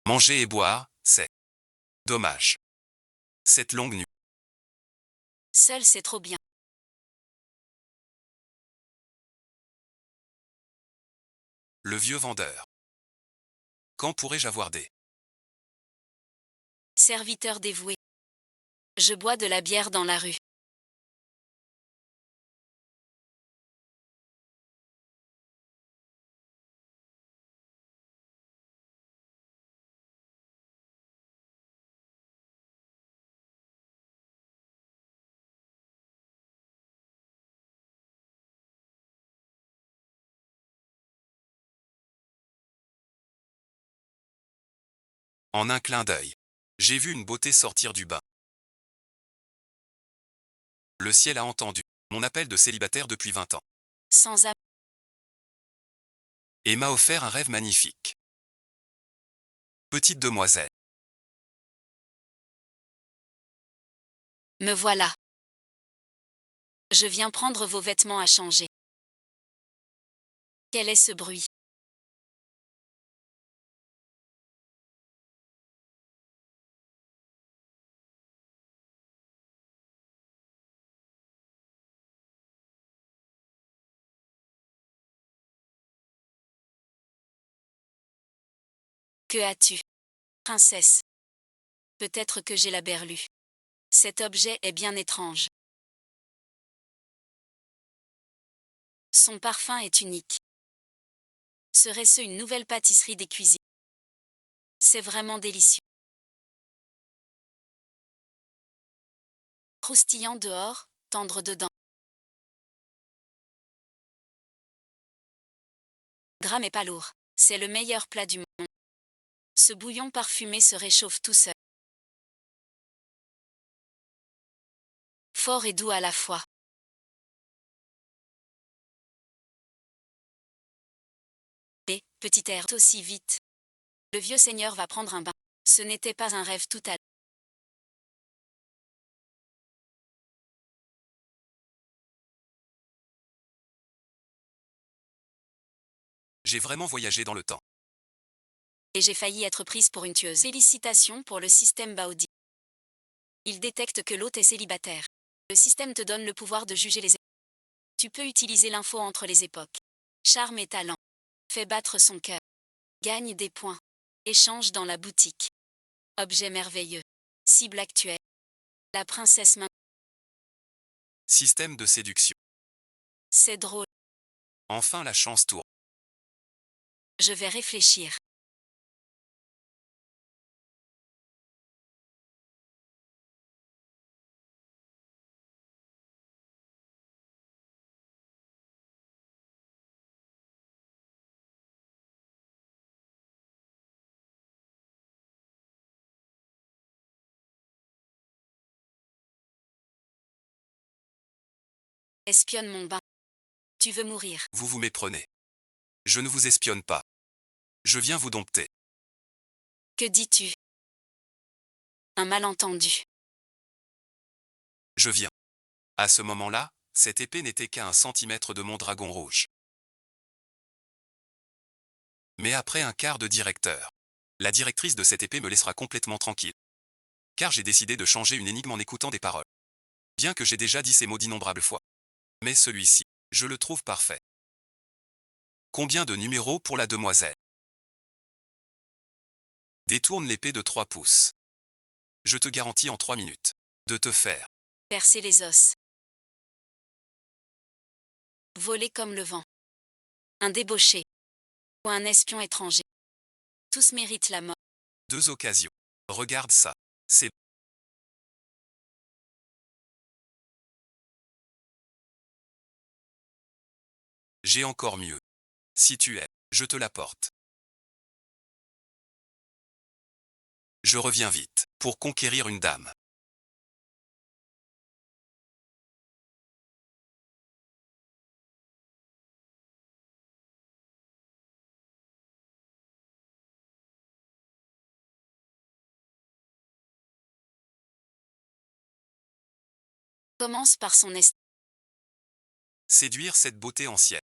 Manger et boire, c'est dommage. Cette longue nuit. Seul c'est trop bien. Le vieux vendeur. Quand pourrais-je avoir des Serviteur dévoué. Je bois de la bière dans la rue. En un clin d'œil. J'ai vu une beauté sortir du bain. Le ciel a entendu mon appel de célibataire depuis 20 ans. Sans âme. Et m'a offert un rêve magnifique. Petite demoiselle. Me voilà. Je viens prendre vos vêtements à changer. Quel est ce bruit? Que as-tu? Princesse. Peut-être que j'ai la berlue. Cet objet est bien étrange. Son parfum est unique. Serait-ce une nouvelle pâtisserie des cuisines? C'est vraiment délicieux. Croustillant dehors, tendre dedans. Gras mais pas lourd. C'est le meilleur plat du monde. Ce bouillon parfumé se réchauffe tout seul. Fort et doux à la fois. Et, petit air aussi vite. Le vieux seigneur va prendre un bain. Ce n'était pas un rêve tout à l'heure. J'ai vraiment voyagé dans le temps. Et j'ai failli être prise pour une tueuse. Félicitations pour le système Baudi. Il détecte que l'hôte est célibataire. Le système te donne le pouvoir de juger les époques. Tu peux utiliser l'info entre les époques. Charme et talent. Fais battre son cœur. Gagne des points. Échange dans la boutique. Objet merveilleux. Cible actuelle. La princesse main. Système de séduction. C'est drôle. Enfin la chance tourne. Je vais réfléchir. Espionne mon bain. Tu veux mourir. Vous vous méprenez. Je ne vous espionne pas. Je viens vous dompter. Que dis-tu? Un malentendu. Je viens. À ce moment-là, cette épée n'était qu'à 1 centimètre de mon dragon rouge. Mais après un quart de directeur, la directrice de cette épée me laissera complètement tranquille. Car j'ai décidé de changer une énigme en écoutant des paroles. Bien que j'ai déjà dit ces mots d'innombrables fois. Mais celui-ci, je le trouve parfait. Combien de numéros pour la demoiselle? Détourne l'épée de 3 pouces. Je te garantis en 3 minutes de te faire. Percer les os. Voler comme le vent. Un débauché. Ou un espion étranger. Tous méritent la mort. 2 occasions. Regarde ça. C'est... J'ai encore mieux. Si tu aimes, je te l'apporte. Je reviens vite, pour conquérir une dame. Commence par son Séduire cette beauté ancienne.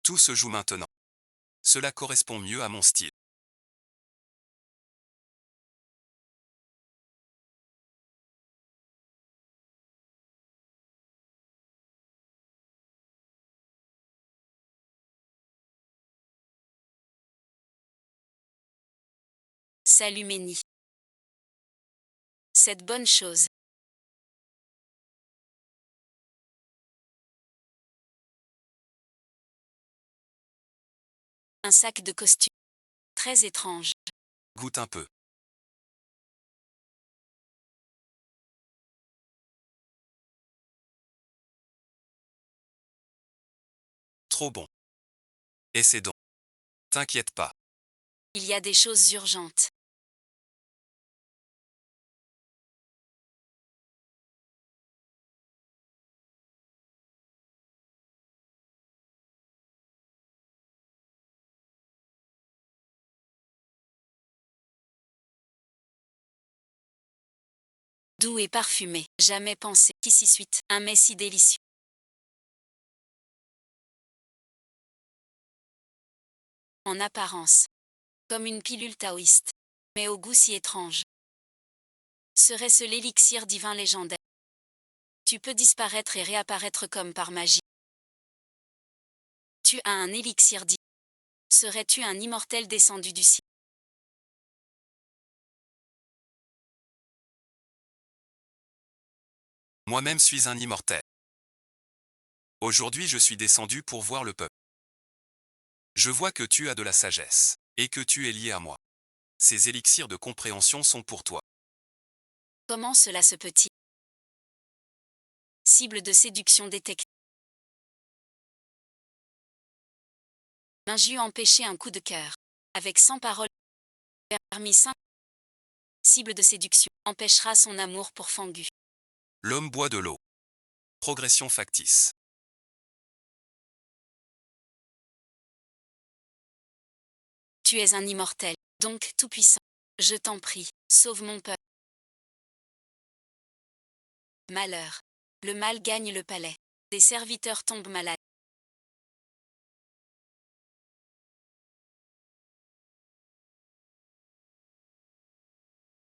Tout se joue maintenant. Cela correspond mieux à mon style. Salut Méni. Cette bonne chose. Un sac de costume. Très étrange. Goûte un peu. Trop bon. Essaie donc. T'inquiète pas. Il y a des choses urgentes. Doux et parfumé. Jamais pensé qu'ici suite, un mets si délicieux. En apparence. Comme une pilule taoïste. Mais au goût si étrange. Serait-ce l'élixir divin légendaire? Tu peux disparaître et réapparaître comme par magie. Tu as un élixir divin. Serais-tu un immortel descendu du ciel? Moi-même suis un immortel. Aujourd'hui je suis descendu pour voir le peuple. Je vois que tu as de la sagesse, et que tu es lié à moi. Ces élixirs de compréhension sont pour toi. Comment cela se peut-il? Cible de séduction détectée. Minju empêcher un coup de cœur. Avec 100 paroles. Permis 5. Cible de séduction. Empêchera son amour pour Fangu. L'homme boit de l'eau. Progression factice. Tu es un immortel, donc tout-puissant. Je t'en prie, sauve mon peuple. Malheur. Le mal gagne le palais. Des serviteurs tombent malades.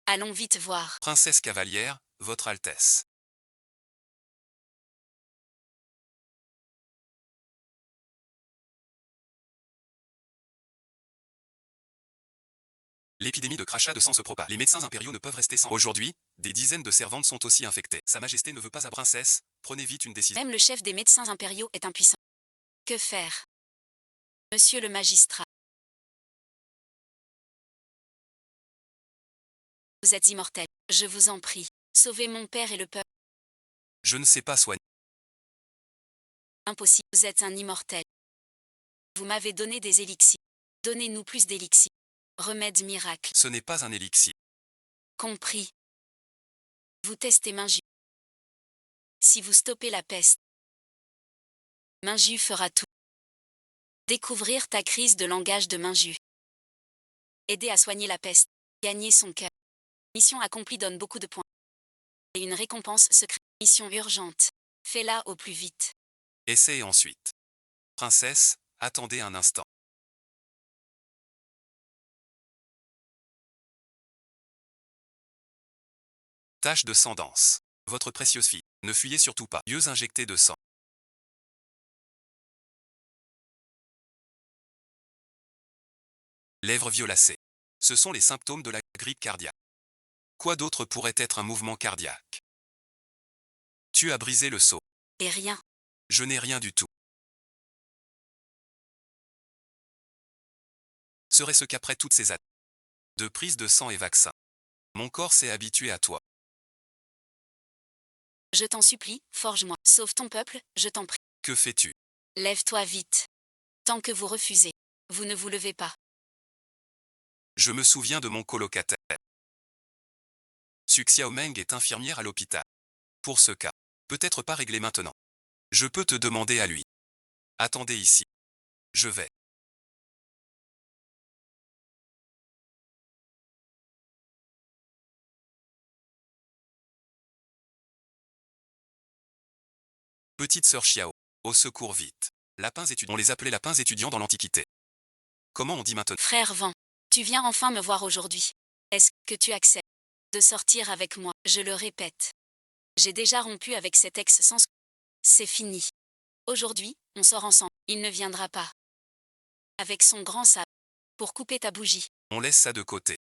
Allons vite voir. Princesse cavalière, votre Altesse. L'épidémie de crachat de sang se propage. Les médecins impériaux ne peuvent rester sans. Aujourd'hui, des dizaines de servantes sont aussi infectées. Sa Majesté ne veut pas à princesse, prenez vite une décision. Même le chef des médecins impériaux est impuissant. Que faire? Monsieur le magistrat. Vous êtes immortel. Je vous en prie. Sauvez mon père et le peuple. Je ne sais pas soigner. Impossible. Vous êtes un immortel. Vous m'avez donné des élixirs. Donnez-nous plus d'élixirs. Remède miracle. Ce n'est pas un élixir. Compris. Vous testez Minju. Si vous stoppez la peste, Minju fera tout. Découvrir ta crise de langage de Minju. Aider à soigner la peste. Gagner son cœur. Mission accomplie donne beaucoup de points. Et une récompense secrète. Mission urgente. Fais-la au plus vite. Essayez ensuite. Princesse, attendez un instant. Tache de sang dense. Votre précieuse fille, ne fuyez surtout pas. Yeux injectés de sang. Lèvres violacées. Ce sont les symptômes de la grippe cardiaque. Quoi d'autre pourrait être un mouvement cardiaque? Tu as brisé le seau. Et rien. Je n'ai rien du tout. Serait-ce qu'après toutes ces années de prise de sang et vaccin, mon corps s'est habitué à toi? Je t'en supplie, forge-moi. Sauve ton peuple, je t'en prie. Que fais-tu? Lève-toi vite. Tant que vous refusez, vous ne vous levez pas. Je me souviens de mon colocataire. Su Xiaomeng est infirmière à l'hôpital. Pour ce cas, peut-être pas réglé maintenant. Je peux te demander à lui. Attendez ici. Je vais. Petite sœur Xiao. Au secours vite. Lapins étudiants. On les appelait lapins étudiants dans l'Antiquité. Comment on dit maintenant? Frère Vent, tu viens enfin me voir aujourd'hui. Est-ce que tu acceptes de sortir avec moi? Je le répète. J'ai déjà rompu avec cet ex sans... C'est fini. Aujourd'hui, on sort ensemble. Il ne viendra pas. Avec son grand sabre. Pour couper ta bougie. On laisse ça de côté.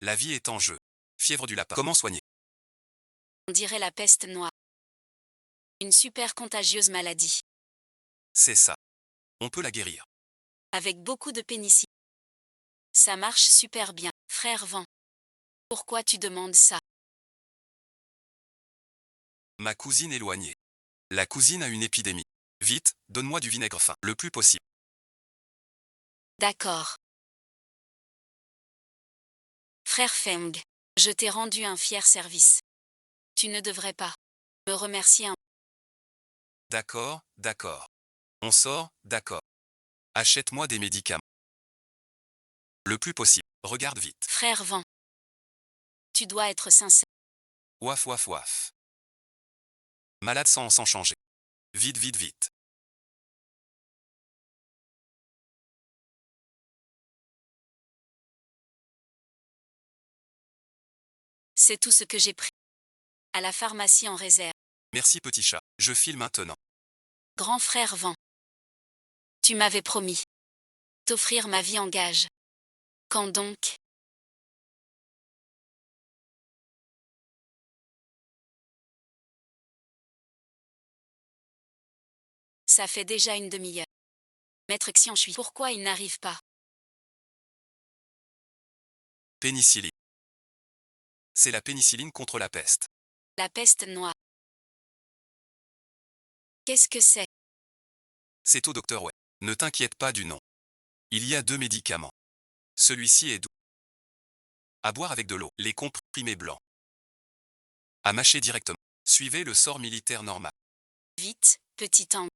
La vie est en jeu. Fièvre du lapin. Comment soigner? On dirait la peste noire. Une super contagieuse maladie. C'est ça. On peut la guérir. Avec beaucoup de pénicilline. Ça marche super bien, frère Vent. Pourquoi tu demandes ça? Ma cousine éloignée. La cousine a une épidémie. Vite, donne-moi du vinaigre fin, le plus possible. D'accord. Frère Feng, je t'ai rendu un fier service. Tu ne devrais pas me remercier un... D'accord, d'accord. On sort, d'accord. Achète-moi des médicaments. Le plus possible. Regarde vite. Frère Vent. Tu dois être sincère. Ouaf, ouaf, ouaf. Malade sans changer. Vite, vite, vite. C'est tout ce que j'ai pris. À la pharmacie en réserve. Merci petit chat. Je file maintenant. Grand frère Vent. Tu m'avais promis. T'offrir ma vie en gage. Quand donc? Ça fait déjà une demi-heure. Maître Xianshui, pourquoi il n'arrive pas? Pénicilline. C'est la pénicilline contre la peste. La peste noire. Qu'est-ce que c'est? C'est au docteur ouais. Ne t'inquiète pas du nom. Il y a 2 médicaments. Celui-ci est doux. À boire avec de l'eau. Les comprimés blancs. À mâcher directement. Suivez le sort militaire normal. Vite, petit ange.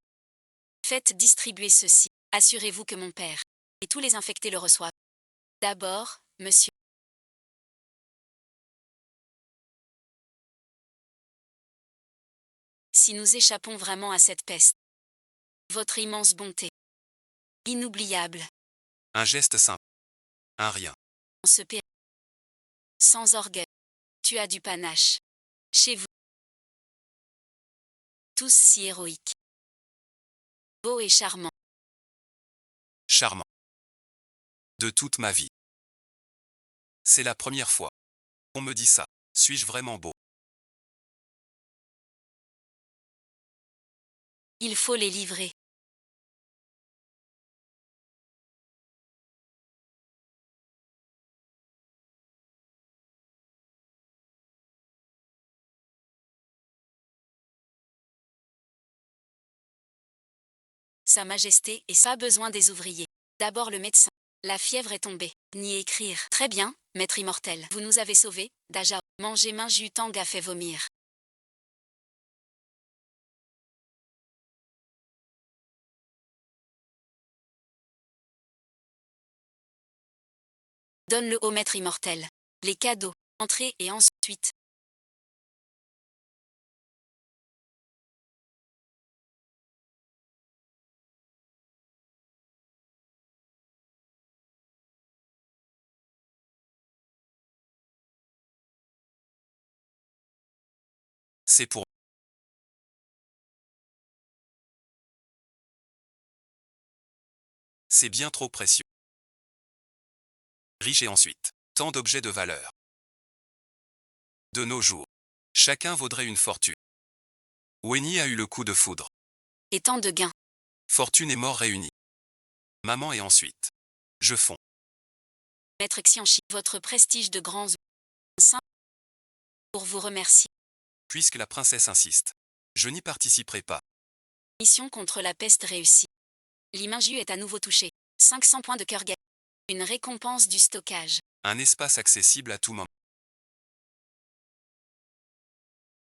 Faites distribuer ceci. Assurez-vous que mon père et tous les infectés le reçoivent. D'abord, monsieur. Si nous échappons vraiment à cette peste. Votre immense bonté. Inoubliable. Un geste simple. Un rien. En ce pays. Sans orgueil. Tu as du panache. Chez vous. Tous si héroïques. Beau et charmant. Charmant. De toute ma vie. C'est la première fois. On me dit ça. Suis-je vraiment beau? Il faut les livrer. Sa Majesté et ça a besoin des ouvriers. D'abord le médecin. La fièvre est tombée. Ni écrire. Très bien, maître immortel. Vous nous avez sauvés, Daja. Manger main jus Tang a fait vomir. Donne-le au maître immortel. Les cadeaux. Entrez et ensuite. C'est pour... C'est bien trop précieux. Riche et ensuite. Tant d'objets de valeur. De nos jours. Chacun vaudrait une fortune. Wenny a eu le coup de foudre. Et tant de gains. Fortune et mort réunis. Maman et ensuite. Je fonds. Maître Xianchi, votre prestige de grands saints. Pour vous remercier. Puisque la princesse insiste. Je n'y participerai pas. Mission contre la peste réussie. L'Iminju est à nouveau touché. 500 points de cœur gagnés. Une récompense du stockage. Un espace accessible à tout moment.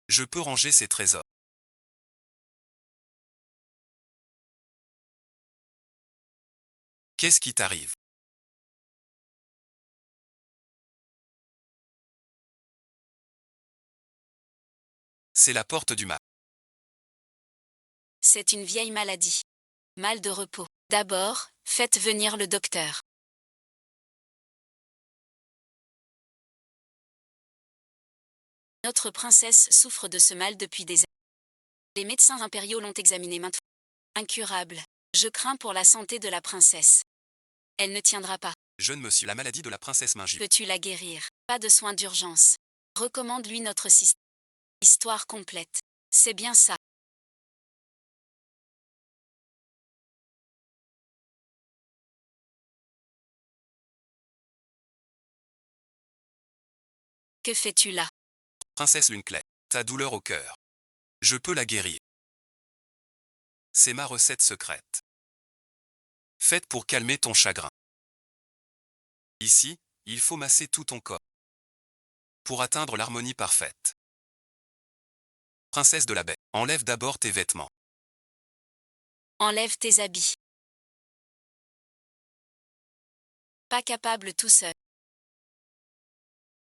Je peux ranger ces trésors. Qu'est-ce qui t'arrive? C'est la porte du mal. C'est une vieille maladie. Mal de repos. D'abord, faites venir le docteur. Notre princesse souffre de ce mal depuis des années. Les médecins impériaux l'ont examinée maintes fois. Incurable. Je crains pour la santé de la princesse. Elle ne tiendra pas. Jeune monsieur, la maladie de la princesse Minji. Peux-tu la guérir? Pas de soins d'urgence. Recommande-lui notre système. Histoire complète. C'est bien ça. Que fais-tu là? Princesse Lunkley, ta douleur au cœur. Je peux la guérir. C'est ma recette secrète. Faite pour calmer ton chagrin. Ici, il faut masser tout ton corps. Pour atteindre l'harmonie parfaite. Princesse de la baie, enlève d'abord tes vêtements. Enlève tes habits. Pas capable tout seul.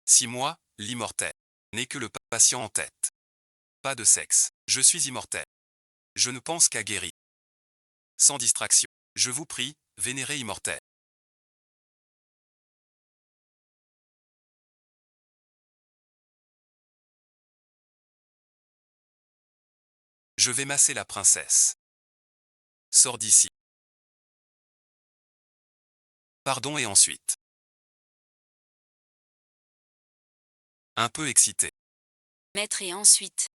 6 mois, l'immortel. N'est que le patient en tête. Pas de sexe. Je suis immortel. Je ne pense qu'à guérir. Sans distraction. Je vous prie, vénéré immortel. Je vais masser la princesse. Sors d'ici. Pardon et ensuite. Un peu excité. Maître et ensuite.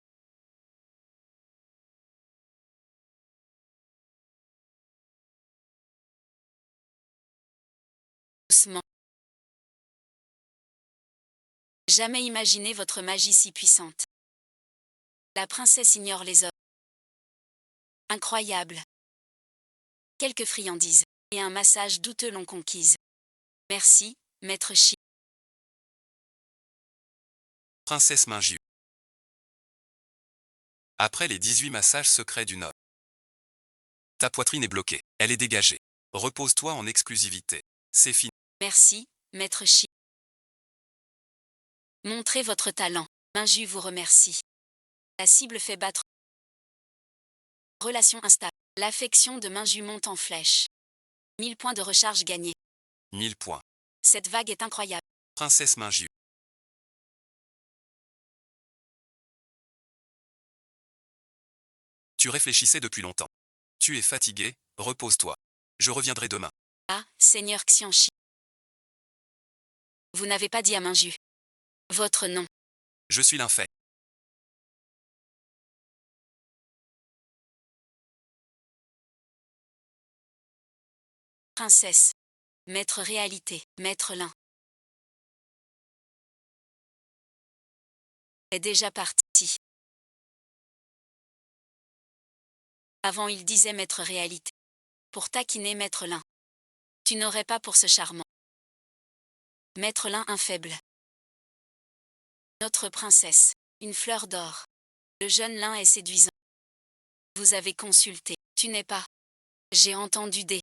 Doucement. Jamais imaginé votre magie si puissante. La princesse ignore les hommes. Incroyable. Quelques friandises. Et un massage douteux l'ont conquise. Merci, maître Chi. Princesse Minju. Après les 18 massages secrets du homme. Ta poitrine est bloquée. Elle est dégagée. Repose-toi en exclusivité. C'est fini. Merci, maître Chi. Montrez votre talent. Minju vous remercie. La cible fait battre. Relation instable. L'affection de Minju monte en flèche. 1000 points de recharge gagnés. 1000 points. Cette vague est incroyable. Princesse Minju. Tu réfléchissais depuis longtemps. Tu es fatigué, repose-toi. Je reviendrai demain. Ah, Seigneur Xianxi. Vous n'avez pas dit à Minju. Votre nom. Je suis l'infect. Princesse. Maître réalité. Maître Lin. Est déjà parti. Avant il disait maître réalité. Pour taquiner maître Lin. Tu n'aurais pas pour ce charmant. Maître Lin un faible. Notre princesse. Une fleur d'or. Le jeune Lin est séduisant. Vous avez consulté. Tu n'es pas. J'ai entendu des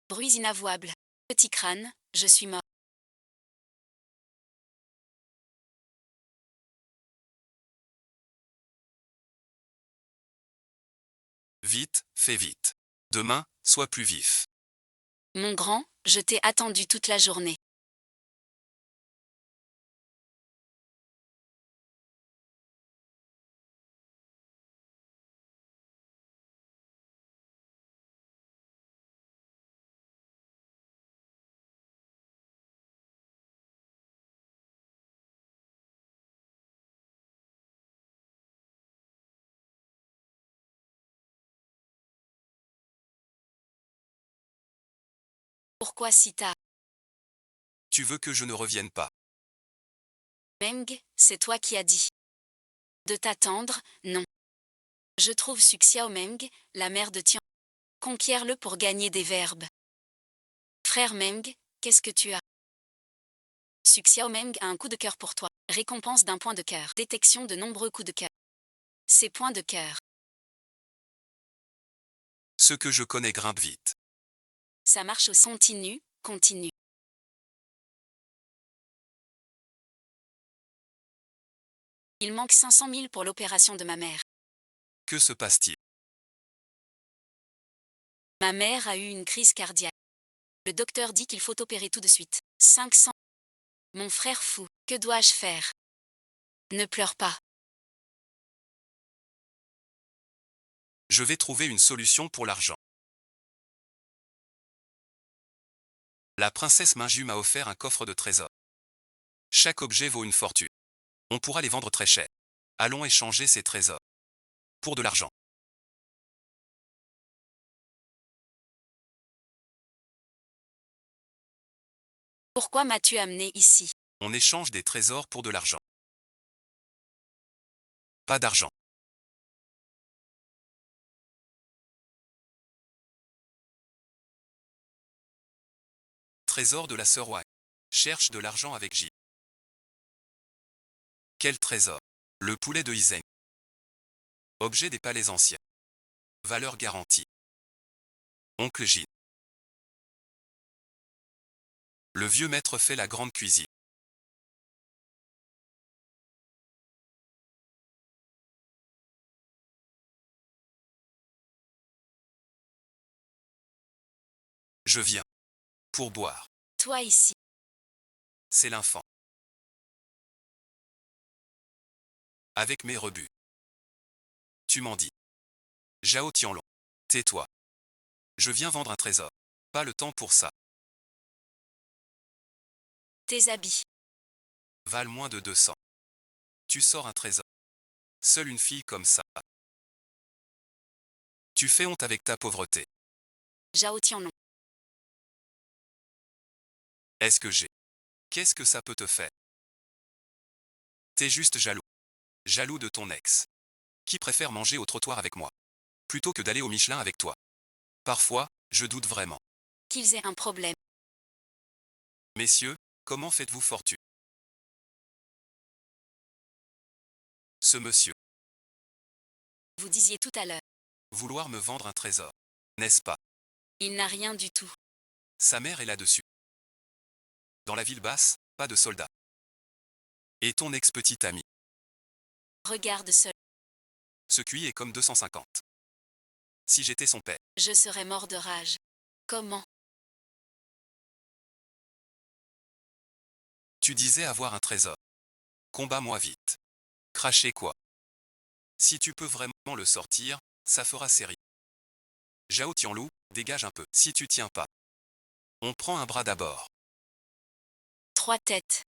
bruits inavouables. Petit crâne, je suis mort. Vite, fais vite. Demain, sois plus vif. Mon grand, je t'ai attendu toute la journée. Pourquoi si tard? Tu veux que je ne revienne pas. Meng, c'est toi qui as dit. De t'attendre, non. Je trouve Su Xiaomeng, la mère de Tian. Conquiert-le pour gagner des verbes. Frère Meng, qu'est-ce que tu as? Su Xiaomeng a un coup de cœur pour toi. Récompense d'un point de cœur. Détection de nombreux coups de cœur. Ces points de cœur. Ce que je connais grimpe vite. Ça marche aussi. Continue, continue. Il manque 500 000 pour l'opération de ma mère. Que se passe-t-il? Ma mère a eu une crise cardiaque. Le docteur dit qu'il faut opérer tout de suite. 500. Mon frère fou, que dois-je faire? Ne pleure pas. Je vais trouver une solution pour l'argent. La princesse Minju m'a offert un coffre de trésors. Chaque objet vaut une fortune. On pourra les vendre très cher. Allons échanger ces trésors. Pour de l'argent. Pourquoi m'as-tu amené ici? On échange des trésors pour de l'argent. Pas d'argent. Trésor de la sœur Wang. Cherche de l'argent avec J. Quel trésor? Le poulet de Izeng. Objet des palais anciens. Valeur garantie. Oncle Jin. Le vieux maître fait la grande cuisine. Je viens. Pour boire. Toi ici. C'est l'infant. Avec mes rebuts. Tu m'en dis. Zhao Tianlong. Tais-toi. Je viens vendre un trésor. Pas le temps pour ça. Tes habits. Valent moins de 200. Tu sors un trésor. Seule une fille comme ça. Tu fais honte avec ta pauvreté. Zhao Tianlong. Est-ce que j'ai? Qu'est-ce que ça peut te faire? T'es juste jaloux. Jaloux de ton ex. Qui préfère manger au trottoir avec moi, plutôt que d'aller au Michelin avec toi. Parfois, je doute vraiment. Qu'ils aient un problème. Messieurs, comment faites-vous fortune? Ce monsieur, Vous disiez tout à l'heure. vouloir me vendre un trésor. N'est-ce pas? Il n'a rien du tout. Sa mère est là-dessus. Dans la ville basse, pas de soldats. Et ton ex-petite amie? Regarde seul. Ce QI est comme 250. Si j'étais son père. Je serais mort de rage. Comment? Tu disais avoir un trésor. Combat-moi vite. Cracher quoi? Si tu peux vraiment le sortir, ça fera série. Zhao Tianlou, dégage un peu. Si tu tiens pas. On prend un bras d'abord. 3 têtes.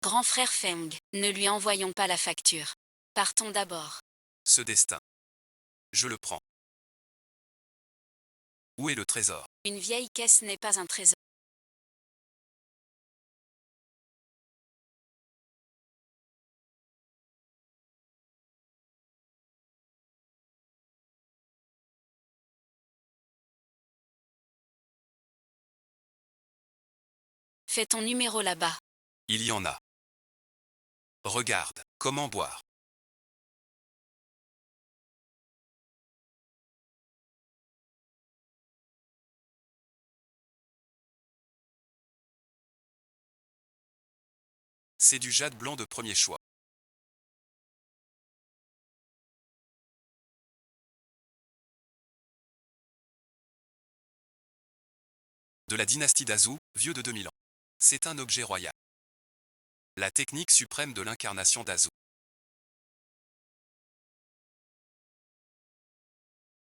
Grand frère Feng, ne lui envoyons pas la facture. Partons d'abord. Ce destin. Je le prends. Où est le trésor? Une vieille caisse n'est pas un trésor. Fais ton numéro là-bas. Il y en a. Regarde, comment boire. C'est du jade blanc de premier choix. De la dynastie d'Azou, vieux de 2000 ans. C'est un objet royal. La technique suprême de l'incarnation d'Azou.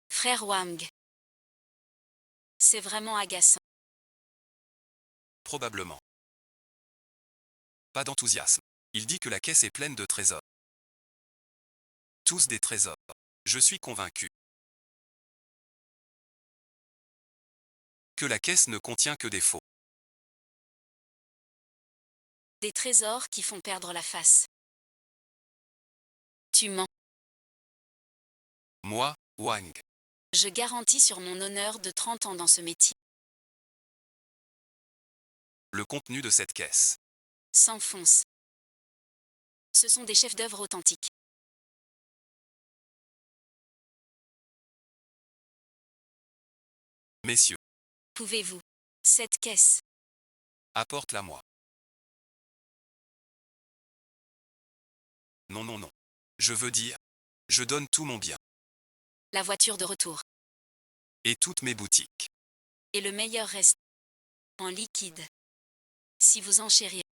Frère Wang. C'est vraiment agaçant. Probablement. Pas d'enthousiasme. Il dit que la caisse est pleine de trésors. Tous des trésors. Je suis convaincu. Que la caisse ne contient que des faux. Des trésors qui font perdre la face. Tu mens. Moi, Wang. Je garantis sur mon honneur de 30 ans dans ce métier. Le contenu de cette caisse. S'enfonce. Ce sont des chefs-d'œuvre authentiques. Messieurs, Pouvez-vous? Cette caisse. apporte-la moi. Non, non, non. Je veux dire, je donne tout mon bien. La voiture de retour. Et toutes mes boutiques. Et le meilleur reste. En liquide. Si vous enchérissez.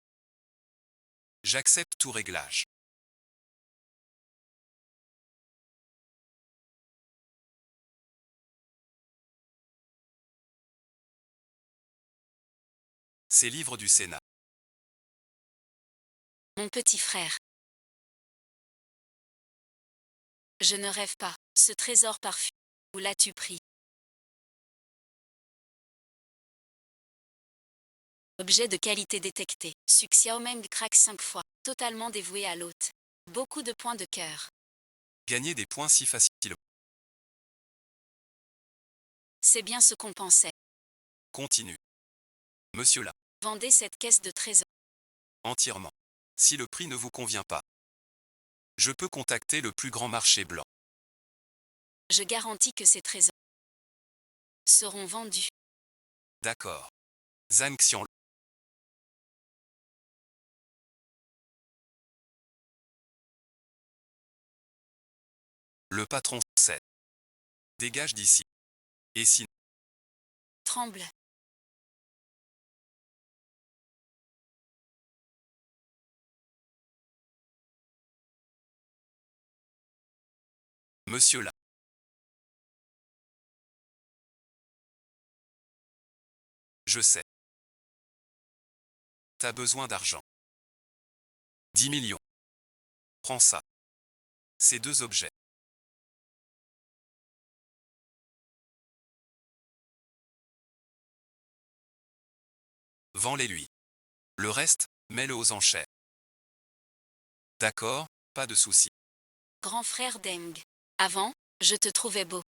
J'accepte tout réglage. Ces livres du Sénat. Mon petit frère. Je ne rêve pas. Ce trésor parfumé. Où l'as-tu pris? Objet de qualité détecté. Xiaomeng craque 5 fois. Totalement dévoué à l'hôte. Beaucoup de points de cœur. Gagner des points si facilement. C'est bien ce qu'on pensait. Continue. Monsieur là. Vendez cette caisse de trésor. Entièrement. Si le prix ne vous convient pas, je peux contacter le plus grand marché blanc. Je garantis que ces trésors seront vendus. D'accord. Zhang Xian. Le patron 7. Dégage d'ici. Et sinon, Tremble. monsieur là. Je sais. T'as besoin d'argent. 10 millions. Prends ça. Ces 2 objets. Vends-les lui. Le reste, mets-le aux enchères. D'accord, pas de souci. Grand frère Deng. Avant, je te trouvais beau.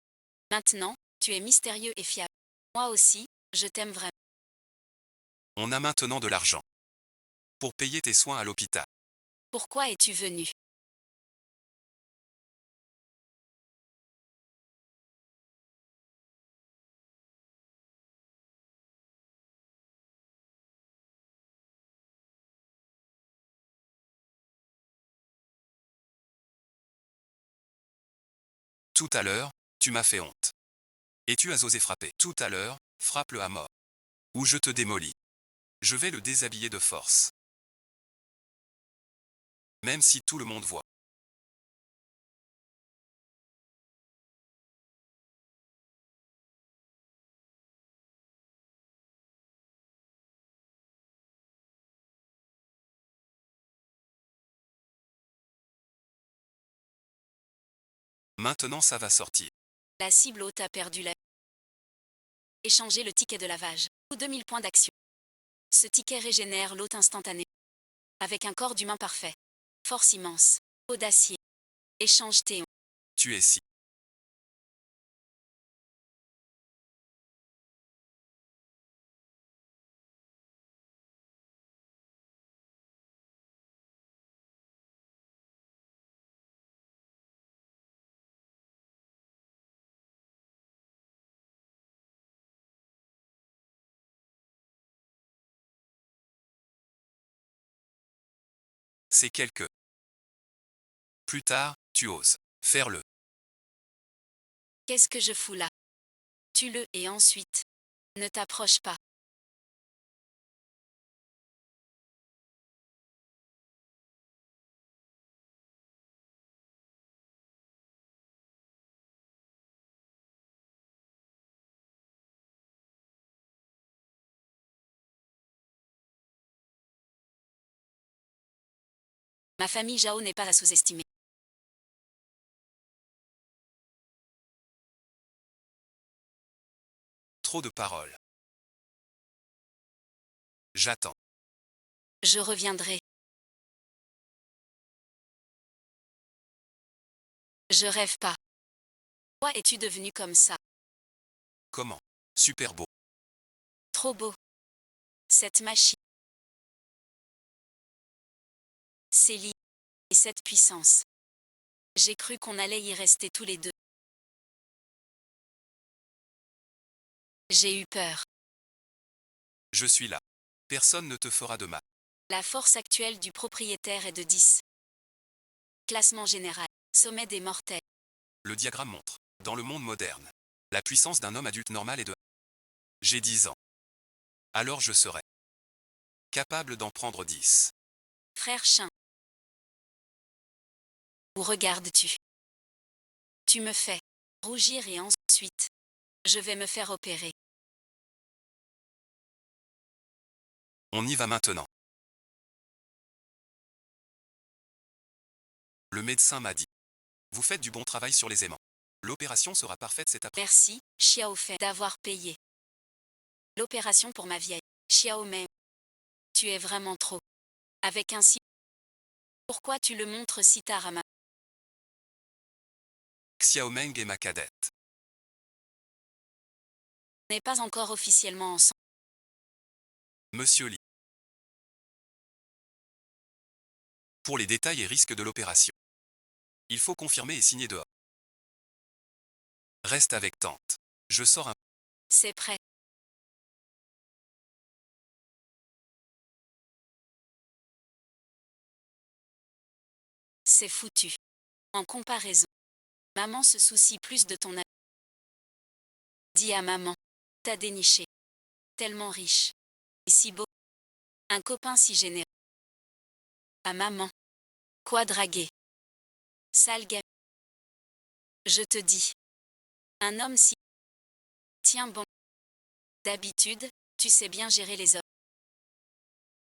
Maintenant, tu es mystérieux et fiable. Moi aussi, je t'aime vraiment. On a maintenant de l'argent. Pour payer tes soins à l'hôpital. Pourquoi es-tu venu? Tout à l'heure, tu m'as fait honte. Et tu as osé frapper. Tout à l'heure, frappe-le à mort. Ou je te démolis. Je vais le déshabiller de force. Même si tout le monde voit. Maintenant ça va sortir. La cible haute a perdu la... Échanger le ticket de lavage. Ou 2000 points d'action. Ce ticket régénère l'hôte instantanément. Avec un corps d'humain parfait. Force immense. Audacieux. Échange Théon. Tu es si. C'est quelque. Plus tard, tu oses. Faire-le. Qu'est-ce que je fous là? Tue-le et ensuite. Ne t'approche pas. Ma famille Jao n'est pas à sous-estimer. Trop de paroles. J'attends. Je reviendrai. Je rêve pas. Pourquoi es-tu devenu comme ça? Comment? Super beau. Trop beau. Cette machine. Ces lits. Et cette puissance. J'ai cru qu'on allait y rester tous les deux. J'ai eu peur. Je suis là. Personne ne te fera de mal. La force actuelle du propriétaire est de 10. Classement général. Sommet des mortels. Le diagramme montre, dans le monde moderne, la puissance d'un homme adulte normal est de... J'ai 10 ans. Alors je serai capable d'en prendre 10. Frère Chien. Où regardes-tu? Tu me fais rougir et ensuite, je vais me faire opérer. On y va maintenant. Le médecin m'a dit. Vous faites du bon travail sur les aimants. L'opération sera parfaite cet après-midi. Merci, Xiao Fei, d'avoir payé l'opération pour ma vieille. Xiao Mei. Tu es vraiment trop. Avec un si. Pourquoi tu le montres si tard à ma. Xiaomeng est ma cadette. On n'est pas encore officiellement ensemble. Monsieur Li. Pour les détails et risques de l'opération. Il faut confirmer et signer dehors. Reste avec tante. Je sors un. C'est prêt. C'est foutu. En comparaison, maman se soucie plus de ton avis. Dis à maman. T'as déniché. Tellement riche. Et si beau. Un copain si généreux. À maman. Quoi draguer. Sale gamin. Je te dis. Un homme si. Tiens bon. D'habitude, tu sais bien gérer les hommes.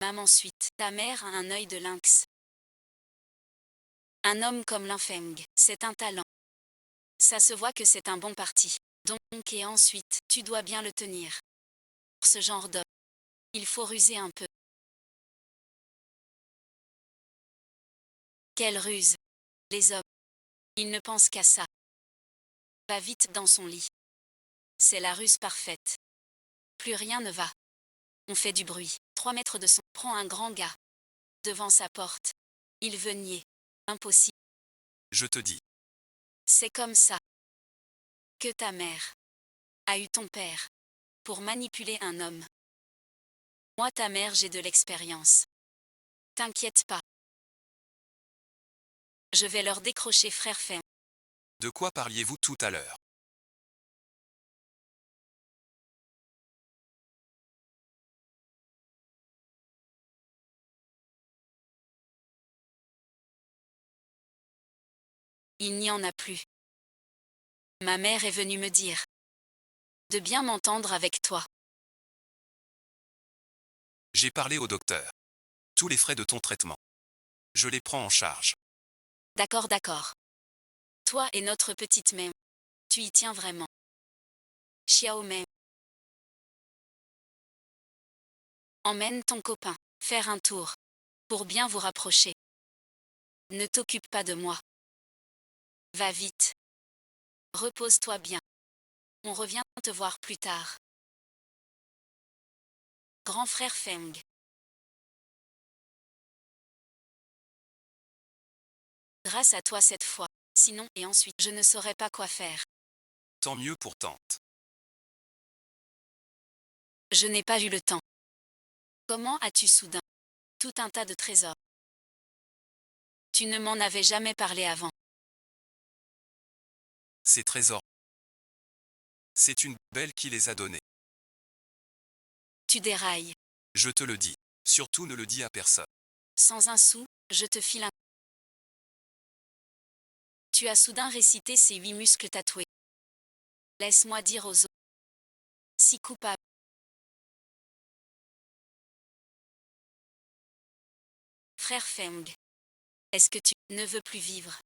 Maman suite. Ta mère a un œil de lynx. Un homme comme Linfeng, c'est un talent. Ça se voit que c'est un bon parti. Donc et ensuite, tu dois bien le tenir. Pour ce genre d'homme, il faut ruser un peu. Quelle ruse. Les hommes. Ils ne pensent qu'à ça. Va vite dans son lit. C'est la ruse parfaite. Plus rien ne va. On fait du bruit. 3 mètres de son. Prend un grand gars. Devant sa porte. Il veut nier. Impossible. Je te dis. C'est comme ça. Que ta mère a eu ton père. Pour manipuler un homme. Moi ta mère j'ai de l'expérience. T'inquiète pas. Je vais leur décrocher frère Feng. De quoi parliez-vous tout à l'heure? Il n'y en a plus. Ma mère est venue me dire de bien m'entendre avec toi. J'ai parlé au docteur. Tous les frais de ton traitement. Je les prends en charge. D'accord, d'accord. Toi et notre petite Mei. Tu y tiens vraiment. Xiao Mei. Emmène ton copain. Faire un tour. Pour bien vous rapprocher. Ne t'occupe pas de moi. Va vite. Repose-toi bien. On revient te voir plus tard. Grand frère Feng. Grâce à toi cette fois. Sinon, et ensuite, je ne saurais pas quoi faire. Tant mieux pour tante. Je n'ai pas eu le temps. Comment as-tu soudain tout un tas de trésors? Tu ne m'en avais jamais parlé avant. Ces trésors. C'est une belle qui les a donnés. Tu dérailles. Je te le dis. Surtout ne le dis à personne. Sans un sou, je te file un. Tu as soudain récité ces 8 muscles tatoués. Laisse-moi dire aux autres. Si coupable. Frère Feng. Est-ce que tu ne veux plus vivre?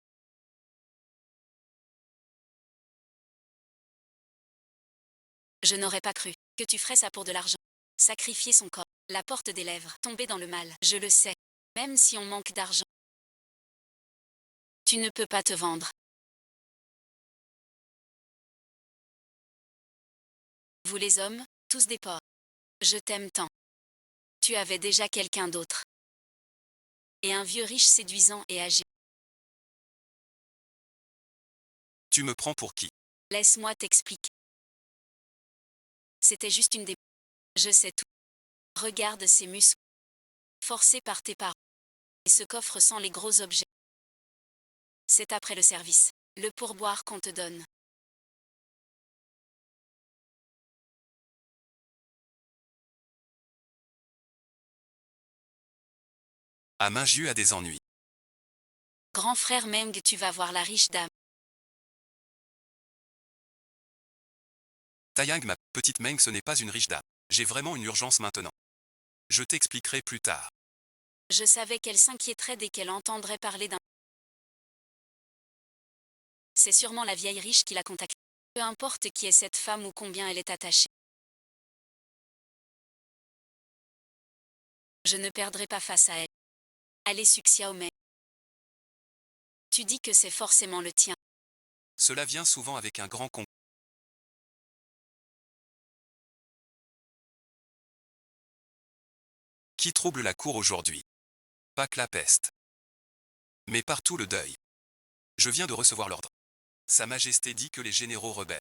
Je n'aurais pas cru que tu ferais ça pour de l'argent. Sacrifier son corps, la porte des lèvres, tomber dans le mal. Je le sais. Même si on manque d'argent. Tu ne peux pas te vendre. Vous les hommes, tous des porcs. Je t'aime tant. Tu avais déjà quelqu'un d'autre. Et un vieux riche séduisant et âgé. Tu me prends pour qui? Laisse-moi t'expliquer. C'était juste une des. Je sais tout. Regarde ces muscles. Forcés par tes parents. Et ce coffre sans les gros objets. C'est après le service. Le pourboire qu'on te donne. Ah mince, j'ai eu à des ennuis. Grand frère Meng, tu vas voir la riche dame. Taiyang, ma petite Meng, ce n'est pas une riche dame. J'ai vraiment une urgence maintenant. Je t'expliquerai plus tard. Je savais qu'elle s'inquiéterait dès qu'elle entendrait parler d'un. C'est sûrement la vieille riche qui l'a contactée. Peu importe qui est cette femme ou combien elle est attachée. Je ne perdrai pas face à elle. Allez Xiaomei. Tu dis que c'est forcément le tien. Cela vient souvent avec un grand con. Qui trouble la cour aujourd'hui? Pas que la peste. Mais partout le deuil. Je viens de recevoir l'ordre. Sa Majesté dit que les généraux rebelles.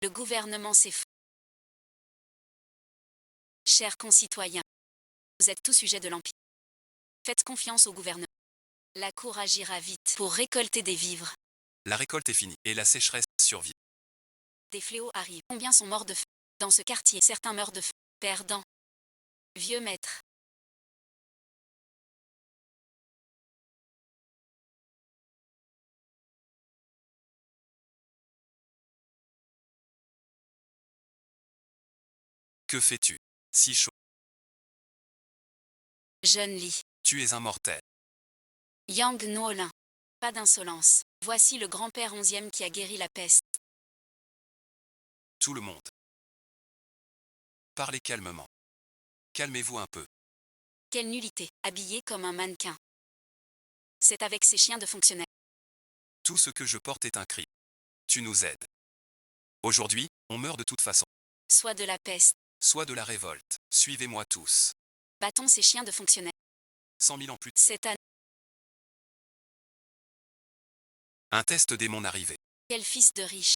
Le gouvernement s'effondre. Chers concitoyens, vous êtes tous sujets de l'Empire. Faites confiance au gouvernement. La cour agira vite pour récolter des vivres. La récolte est finie et la sécheresse survit. Des fléaux arrivent. Combien sont morts de faim? Dans ce quartier, certains meurent de faim. Perdants. Vieux maître. Que fais-tu? Si chaud. Jeune Li. Tu es un mortel. Yang Nuolin. Pas d'insolence. Voici le grand-père 11e qui a guéri la peste. Tout le monde. Parlez calmement. Calmez-vous un peu. Quelle nullité, habillé comme un mannequin. C'est avec ces chiens de fonctionnaires. Tout ce que je porte est un cri. Tu nous aides. Aujourd'hui, on meurt de toute façon. Soit de la peste. Soit de la révolte. Suivez-moi tous. Battons ces chiens de fonctionnaires. 100 000 ans plus. C'est à Un test dès mon arrivée. quel fils de riche.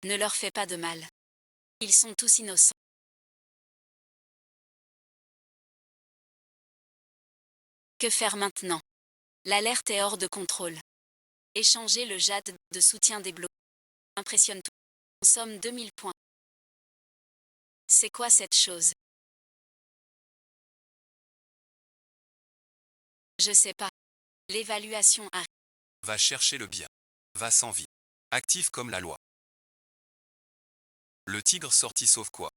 Ne leur fais pas de mal. Ils sont tous innocents. Que faire maintenant? L'alerte est hors de contrôle. Échanger le jade de soutien des blocs. Impressionne tout. En somme 2000 points. C'est quoi cette chose? Je sais pas. L'évaluation arrive. Va chercher le bien. Va sans vie. Actif comme la loi. Le tigre sorti sauve quoi?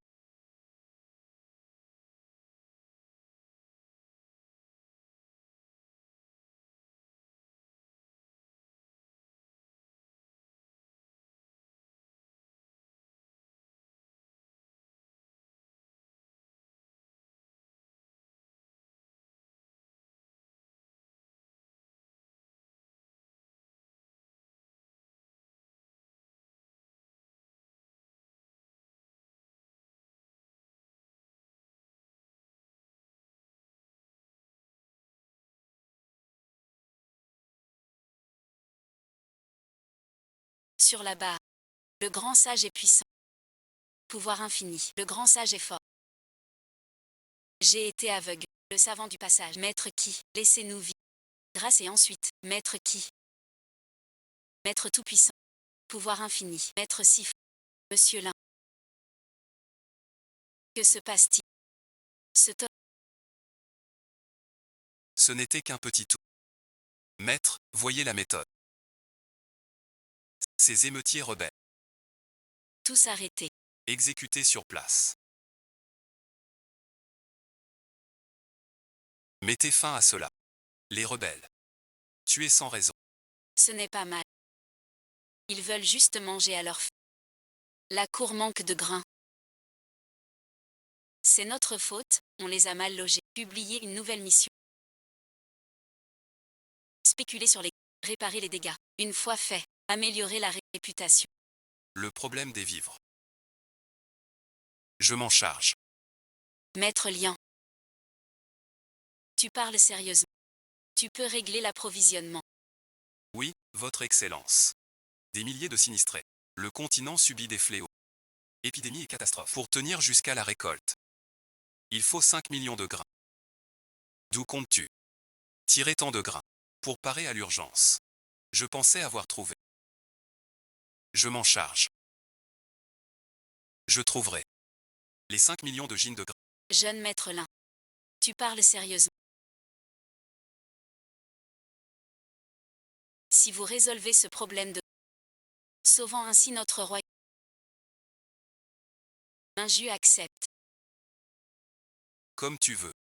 Sur la barre. Le grand sage est puissant. Pouvoir infini. Le grand sage est fort. J'ai été aveugle. Le savant du passage. Maître qui? Laissez-nous vivre. Grâce et ensuite. Maître qui? Maître tout-puissant. Pouvoir infini. Maître Sif. Monsieur Lin. Que se passe-t-il? Ce to- Ce n'était qu'un petit tout. Maître, voyez la méthode. Ces émeutiers rebelles. tous arrêtés. Exécutés sur place. Mettez fin à cela. Les rebelles. Tués sans raison. Ce n'est pas mal. Ils veulent juste manger à leur faim. La cour manque de grains. C'est notre faute, on les a mal logés. Publier une nouvelle mission. Spéculer sur les... Réparer les dégâts. Une fois fait, améliorer la réputation. Le problème des vivres. Je m'en charge. Maître Lian. Tu parles sérieusement. Tu peux régler l'approvisionnement. Oui, Votre Excellence. Des milliers de sinistrés. Le continent subit des fléaux. Épidémies et catastrophes. Pour tenir jusqu'à la récolte. Il faut 5 millions de grains. D'où comptes-tu tirer tant de grains? Pour parer à l'urgence. Je pensais avoir trouvé. Je m'en charge. Je trouverai. Les 5 millions de gines de grains. Jeune maître Lin. Tu parles sérieusement. si vous résolvez ce problème de sauvant ainsi notre roi. Inju accepte. Comme tu veux.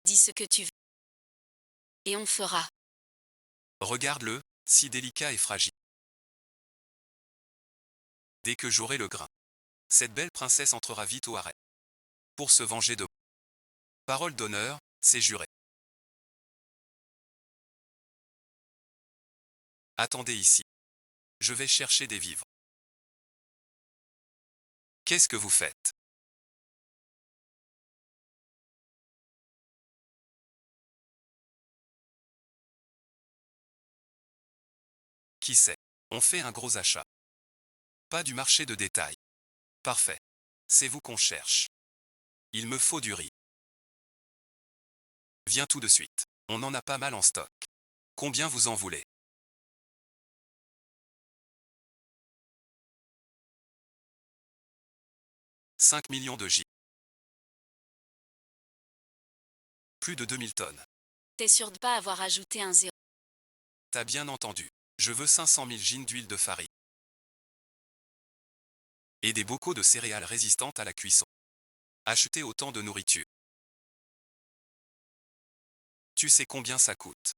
Dis ce que tu veux. Et on fera. Regarde-le, si délicat et fragile. Dès que j'aurai le grain, cette belle princesse entrera vite au harem. Pour se venger de moi. Parole d'honneur, c'est juré. Attendez ici. Je vais chercher des vivres. Qu'est-ce que vous faites? Qui sait? On fait un gros achat. Pas du marché de détail. Parfait. C'est vous qu'on cherche. Il me faut du riz. Viens tout de suite. On en a pas mal en stock. Combien vous en voulez? 5 millions de J. Plus de 2000 tonnes. T'es sûr de pas avoir ajouté un zéro? T'as bien entendu. Je veux 500 000 jeans d'huile de farine. Et des bocaux de céréales résistantes à la cuisson. Acheter autant de nourriture. Tu sais combien ça coûte?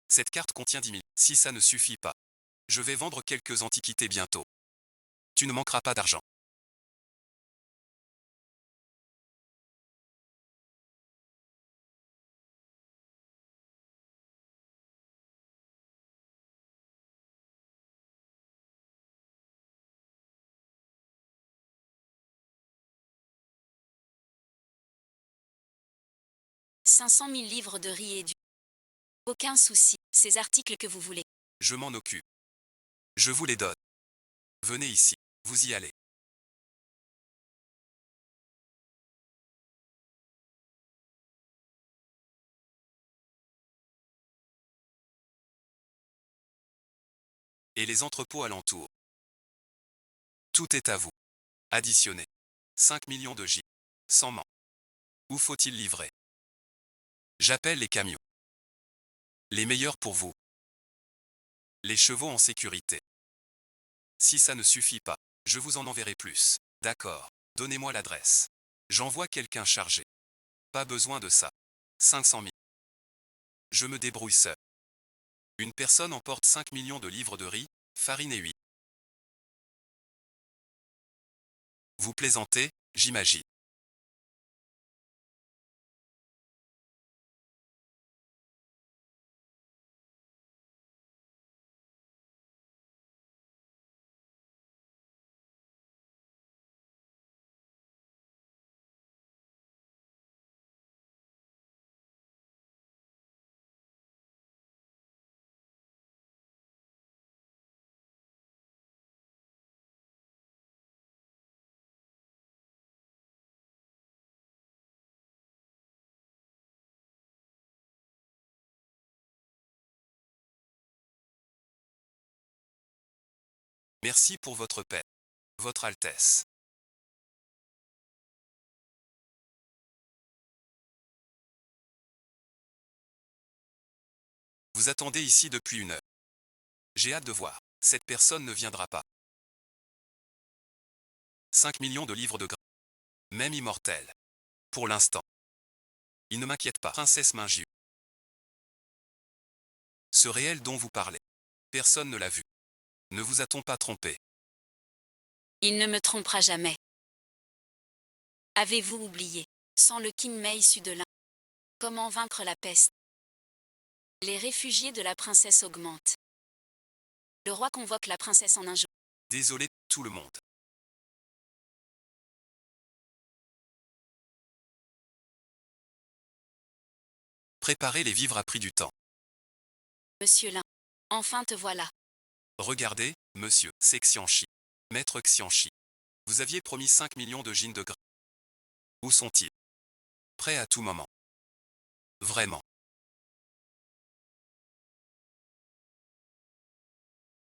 Cette carte contient 10 000. Si ça ne suffit pas, je vais vendre quelques antiquités bientôt. Tu ne manqueras pas d'argent. « 500 000 livres de riz et du... Aucun souci, ces articles que vous voulez. Je m'en occupe. Je vous les donne. Venez ici, vous y allez. Et les entrepôts alentours. Tout est à vous. Additionnez. 5 millions de J. Sans ment. Où faut-il livrer? J'appelle les camions. Les meilleurs pour vous. Les chevaux en sécurité. Si ça ne suffit pas, je vous en enverrai plus. D'accord. Donnez-moi l'adresse. J'envoie quelqu'un chargé. Pas besoin de ça. 500 000. Je me débrouille seul. Une personne emporte 5 millions de livres de riz, farine et huile. Vous plaisantez, j'imagine. Merci pour votre paix. Votre Altesse. Vous attendez ici depuis 1 heure. J'ai hâte de voir. Cette personne ne viendra pas. 5 millions de livres de grains. Même immortel. Pour l'instant. Il ne m'inquiète pas. Princesse Mingiu. Ce réel dont vous parlez. Personne ne l'a vu. Ne vous a-t-on pas trompé? Il ne me trompera jamais. Avez-vous oublié? Sans le Kinmei Sudelin. Comment vaincre la peste? Les réfugiés de la princesse augmentent. Le roi convoque la princesse en un jour. Désolé, tout le monde. Préparer les vivres a pris du temps. Monsieur Lin. Enfin te voilà. Regardez, monsieur, c'est Xianchi. Maître Xianchi. Vous aviez promis 5 millions de jeans de grains. Où sont-ils? Prêts à tout moment. Vraiment.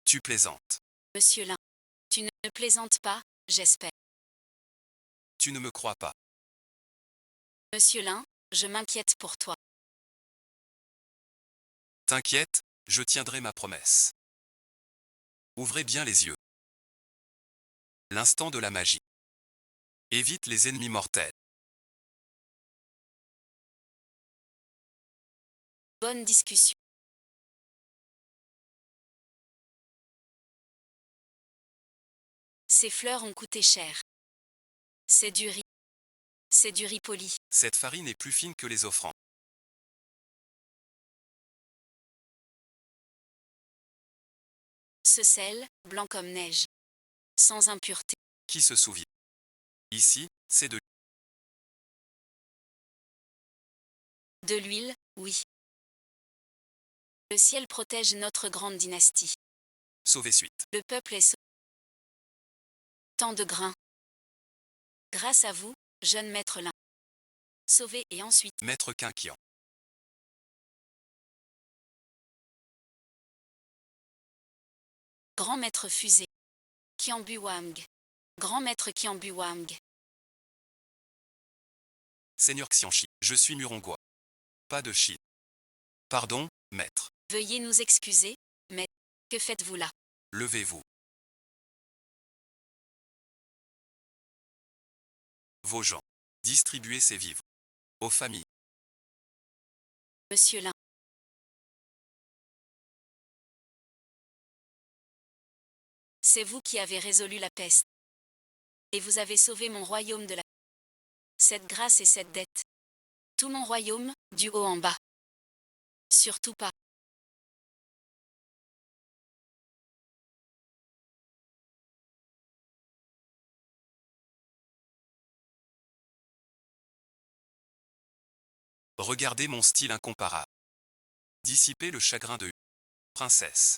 Tu plaisantes. Monsieur Lin. Tu ne plaisantes pas, j'espère. Tu ne me crois pas. Monsieur Lin, je m'inquiète pour toi. T'inquiète, Je tiendrai ma promesse. Ouvrez bien les yeux. L'instant de la magie. Évite les ennemis mortels. Bonne discussion. Ces fleurs ont coûté cher. C'est du riz. C'est du riz poli. Cette farine est plus fine que les offrandes. Ce sel, blanc comme neige. Sans impureté. Qui se souvient? Ici, c'est De l'huile, oui. Le ciel protège notre grande dynastie. sauvé suite. Le peuple est sauvé. Tant de grains. Grâce à vous, jeune maître Lin. Sauvé et ensuite. Maître Quinquian. Grand maître Fusée. Kiambu-Wang. Grand maître Kiambu-Wang. Seigneur Xianchi, je suis Murongois. Pas de Chine. Pardon, maître. Veuillez nous excuser, mais que faites-vous là? Levez-vous. Vos gens. Distribuez ces vivres. Aux familles. Monsieur Lin. C'est vous qui avez résolu la peste. Et vous avez sauvé mon royaume de la... Cette grâce et cette dette. Tout mon royaume, du haut en bas. Surtout pas. Regardez mon style incomparable. Dissiper le chagrin de princesse.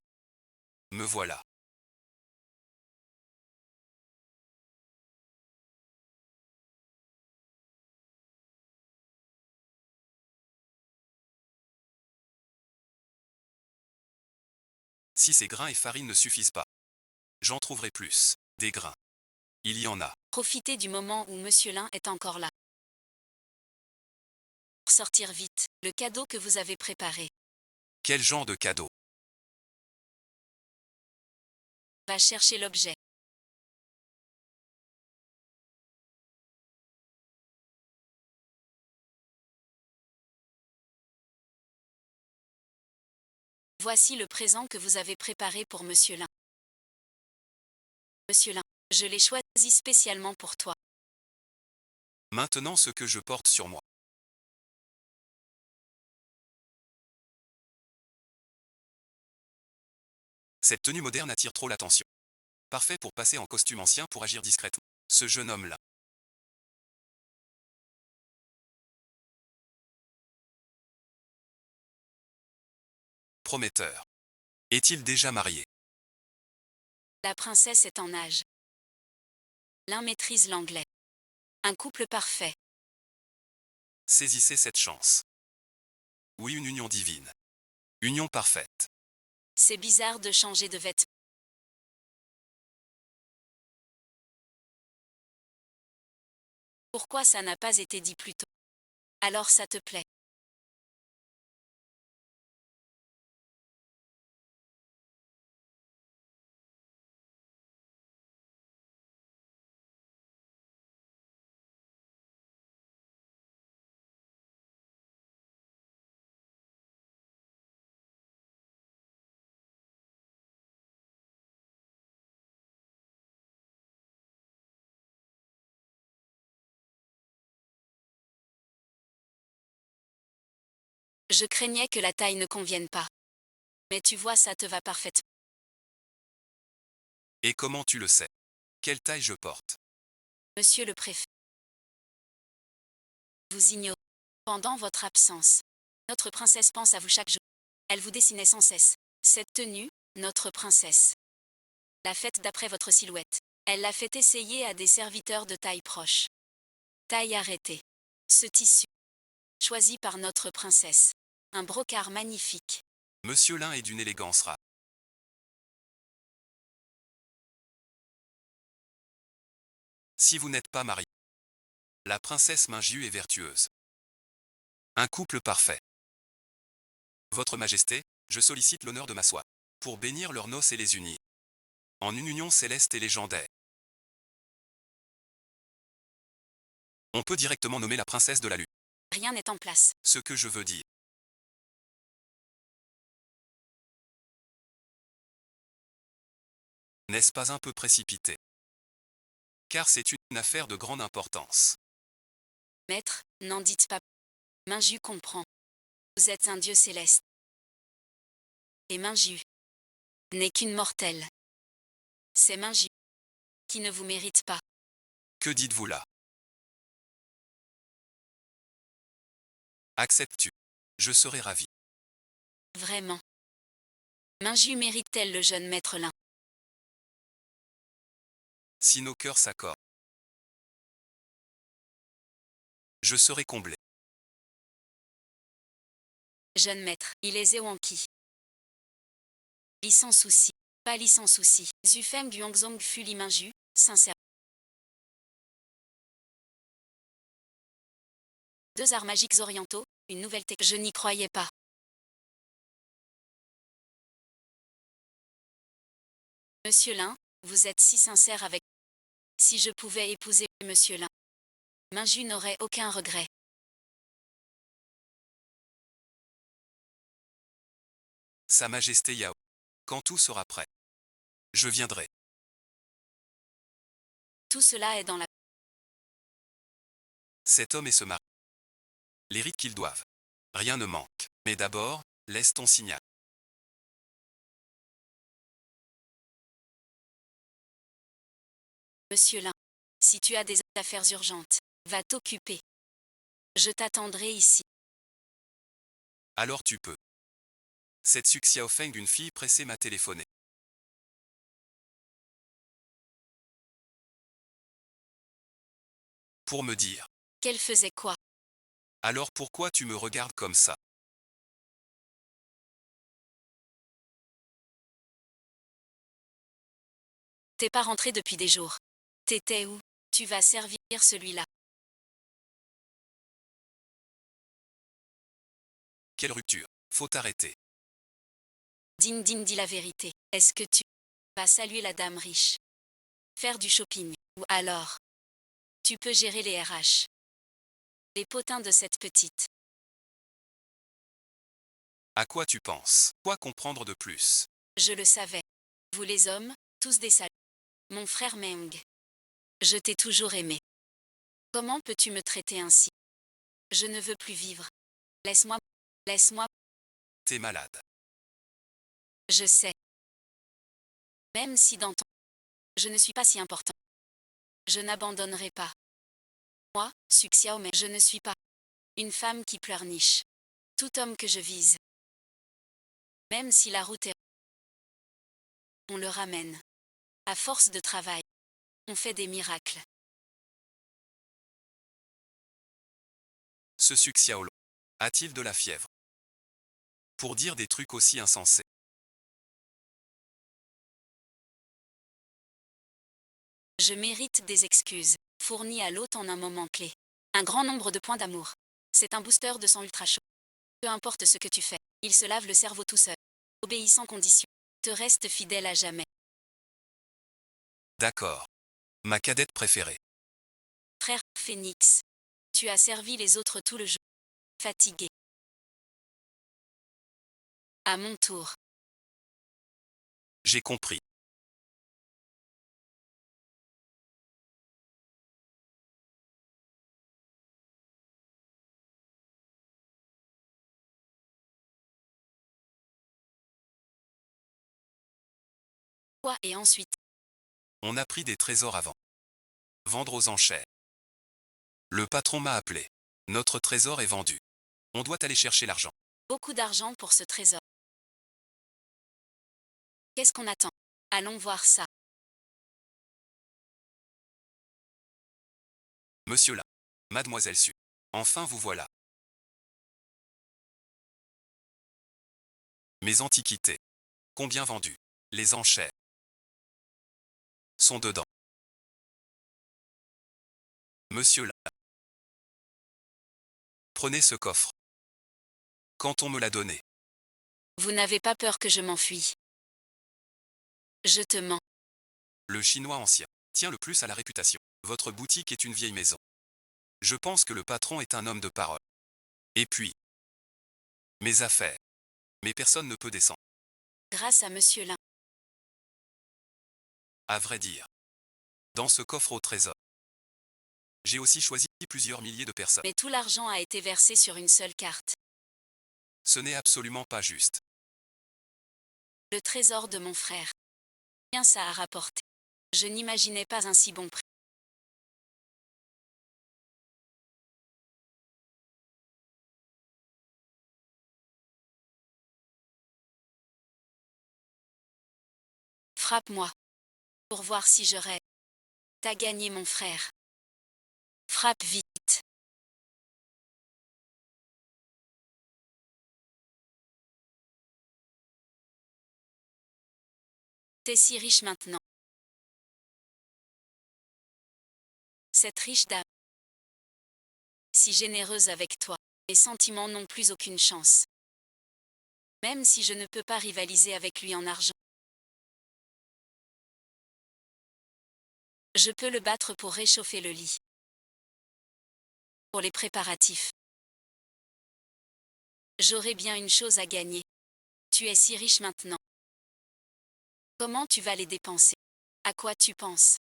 Me voilà. Si ces grains et farine ne suffisent pas, j'en trouverai plus. Des grains. Il y en a. Profitez du moment où Monsieur Lin est encore là. Pour sortir vite, le cadeau que vous avez préparé. Quel genre de cadeau? Va chercher l'objet. Voici le présent que vous avez préparé pour Monsieur Lin. Monsieur Lin, je l'ai choisi spécialement pour toi. Maintenant ce que je porte sur moi. Cette tenue moderne attire trop l'attention. Parfait pour passer en costume ancien pour agir discrètement. Ce jeune homme-là. Prometteur. Est-il déjà marié? La princesse est en âge. L'un maîtrise l'anglais. Un couple parfait. Saisissez cette chance. Oui, une union divine. Union parfaite. C'est bizarre de changer de vêtements. Pourquoi ça n'a pas été dit plus tôt? Alors ça te plaît. Je craignais que la taille ne convienne pas. Mais tu vois, ça te va parfaitement. Et comment tu le sais? Quelle taille je porte? Monsieur le préfet. Vous ignorez. Pendant votre absence, notre princesse pense à vous chaque jour. Elle vous dessinait sans cesse. Cette tenue, notre princesse. La faites d'après votre silhouette. Elle l'a fait essayer à des serviteurs de taille proche. Taille arrêtée. Ce tissu. Choisi par notre princesse. Un brocart magnifique. Monsieur Lin est d'une élégance rare. Si vous n'êtes pas marié. La princesse Minju est vertueuse. Un couple parfait. Votre Majesté, je sollicite l'honneur de m'asseoir, pour bénir leurs noces et les unir en une union céleste et légendaire. On peut directement nommer la princesse de la lune. Rien n'est en place. Ce que je veux dire. N'est-ce pas un peu précipité? Car c'est une affaire de grande importance. Maître, n'en dites pas. Minju comprend. Vous êtes un dieu céleste. Et Minju n'est qu'une mortelle. C'est Minju qui ne vous mérite pas. Que dites-vous là? Acceptes-tu? Je serai ravi. Vraiment. Minju mérite-t-elle le jeune maître Lin? Si nos cœurs s'accordent, je serai comblé. Jeune maître, il est Zéwanki. Li sans souci. Pas li sans souci. Zufeng Guangzong fut li Minju, sincère. 2 arts magiques orientaux, une nouvelle technique. Je n'y croyais pas. Monsieur Lin, vous êtes si sincère avec. Si je pouvais épouser Monsieur Lin, Minju n'aurait aucun regret. Sa Majesté Yao. Quand tout sera prêt, je viendrai. Tout cela est dans la. Cet homme et ce mari. Les rites qu'ils doivent. Rien ne manque. Mais d'abord, laisse ton signal. Monsieur Lin, si tu as des affaires urgentes, va t'occuper. Je t'attendrai ici. Alors tu peux. Cette Xu Xiaofeng d'une fille pressée m'a téléphoné. Pour me dire. Qu'elle faisait quoi? Alors pourquoi tu me regardes comme ça? T'es pas rentré depuis des jours. T'étais où? Tu vas servir celui-là. Quelle rupture? Faut arrêter. Ding ding dit la vérité. Est-ce que tu vas saluer la dame riche? Faire du shopping? Ou alors, tu peux gérer les RH. Les potins de cette petite. À quoi tu penses? Quoi comprendre de plus? Je le savais. Vous les hommes, tous des salauds. Mon frère Meng. Je t'ai toujours aimé. Comment peux-tu me traiter ainsi? Je ne veux plus vivre. Laisse-moi. Laisse-moi. T'es malade. Je sais. Même si dans ton. Je ne suis pas si important. Je n'abandonnerai pas. Moi, Xu Xiao, mais je ne suis pas une femme qui pleurniche. Tout homme que je vise. Même si la route est. On le ramène. À force de travail. On fait des miracles. Ce Xu Xiaolong a-t-il de la fièvre? Pour dire des trucs aussi insensés. Je mérite des excuses, fournies à l'hôte en un moment clé. Un grand nombre de points d'amour. C'est un booster de sang ultra chaud. Peu importe ce que tu fais, il se lave le cerveau tout seul. Obéis sans condition. Te reste fidèle à jamais. D'accord. Ma cadette préférée. Frère Phénix. Tu as servi les autres tout le jour. Fatigué. À mon tour. J'ai compris. Quoi et ensuite? On a pris des trésors avant. Vendre aux enchères. Le patron m'a appelé. Notre trésor est vendu. On doit aller chercher l'argent. Beaucoup d'argent pour ce trésor. Qu'est-ce qu'on attend? Allons voir ça. Monsieur là. Mademoiselle Su. Enfin vous voilà. Mes antiquités. Combien vendu? Les enchères sont dedans. Monsieur là. Prenez ce coffre. Quand on me l'a donné. Vous n'avez pas peur que je m'enfuie? Je te mens. Le Chinois ancien tient le plus à la réputation. Votre boutique est une vieille maison. Je pense que le patron est un homme de parole. Et puis, mes affaires. Mais personne ne peut descendre. Grâce à Monsieur Lin. À vrai dire. Dans ce coffre au trésor. J'ai aussi choisi plusieurs milliers de personnes. Mais tout l'argent a été versé sur une seule carte. Ce n'est absolument pas juste. Le trésor de mon frère. Bien ça a rapporté. Je n'imaginais pas un si bon prix. Frappe-moi. Pour voir si je rêve. T'as gagné mon frère. Frappe vite. T'es si riche maintenant. Cette riche dame. Si généreuse avec toi. Mes sentiments n'ont plus aucune chance. Même si je ne peux pas rivaliser avec lui en argent. Je peux le battre pour réchauffer le lit. Pour les préparatifs. J'aurai bien une chose à gagner. Tu es si riche maintenant. Comment tu vas les dépenser? À quoi tu penses?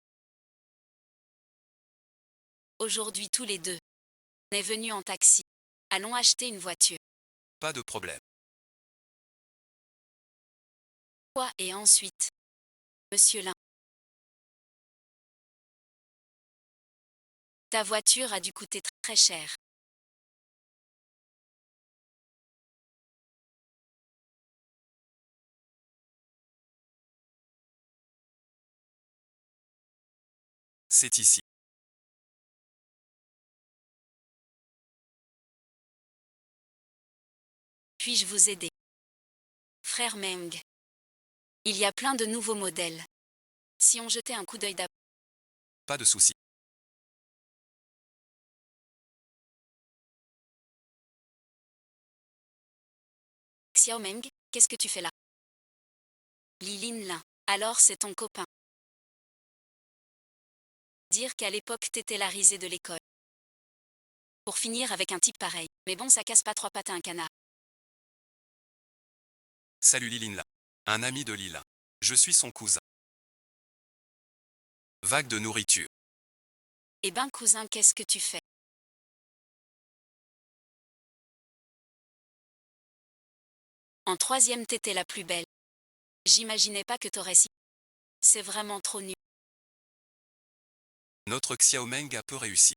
Aujourd'hui tous les deux. On est venus en taxi. Allons acheter une voiture. Pas de problème. Quoi et ensuite? Monsieur Lin. Ta voiture a dû coûter très cher. C'est ici. Puis-je vous aider? Frère Meng. Il y a plein de nouveaux modèles. Si on jetait un coup d'œil d'abord. Pas de souci. Xiao Meng, qu'est-ce que tu fais là? Lilin Lin. Alors c'est ton copain. Dire qu'à l'époque t'étais la risée de l'école. Pour finir avec un type pareil. Mais bon, ça casse pas trois pattes à un canard. Salut Lilinla. Un ami de Lila. Je suis son cousin. Vague de nourriture. Eh ben cousin, qu'est-ce que tu fais? En troisième t'étais la plus belle. J'imaginais pas que t'aurais si... C'est vraiment trop nul. Notre Xiaomeng a peu réussi.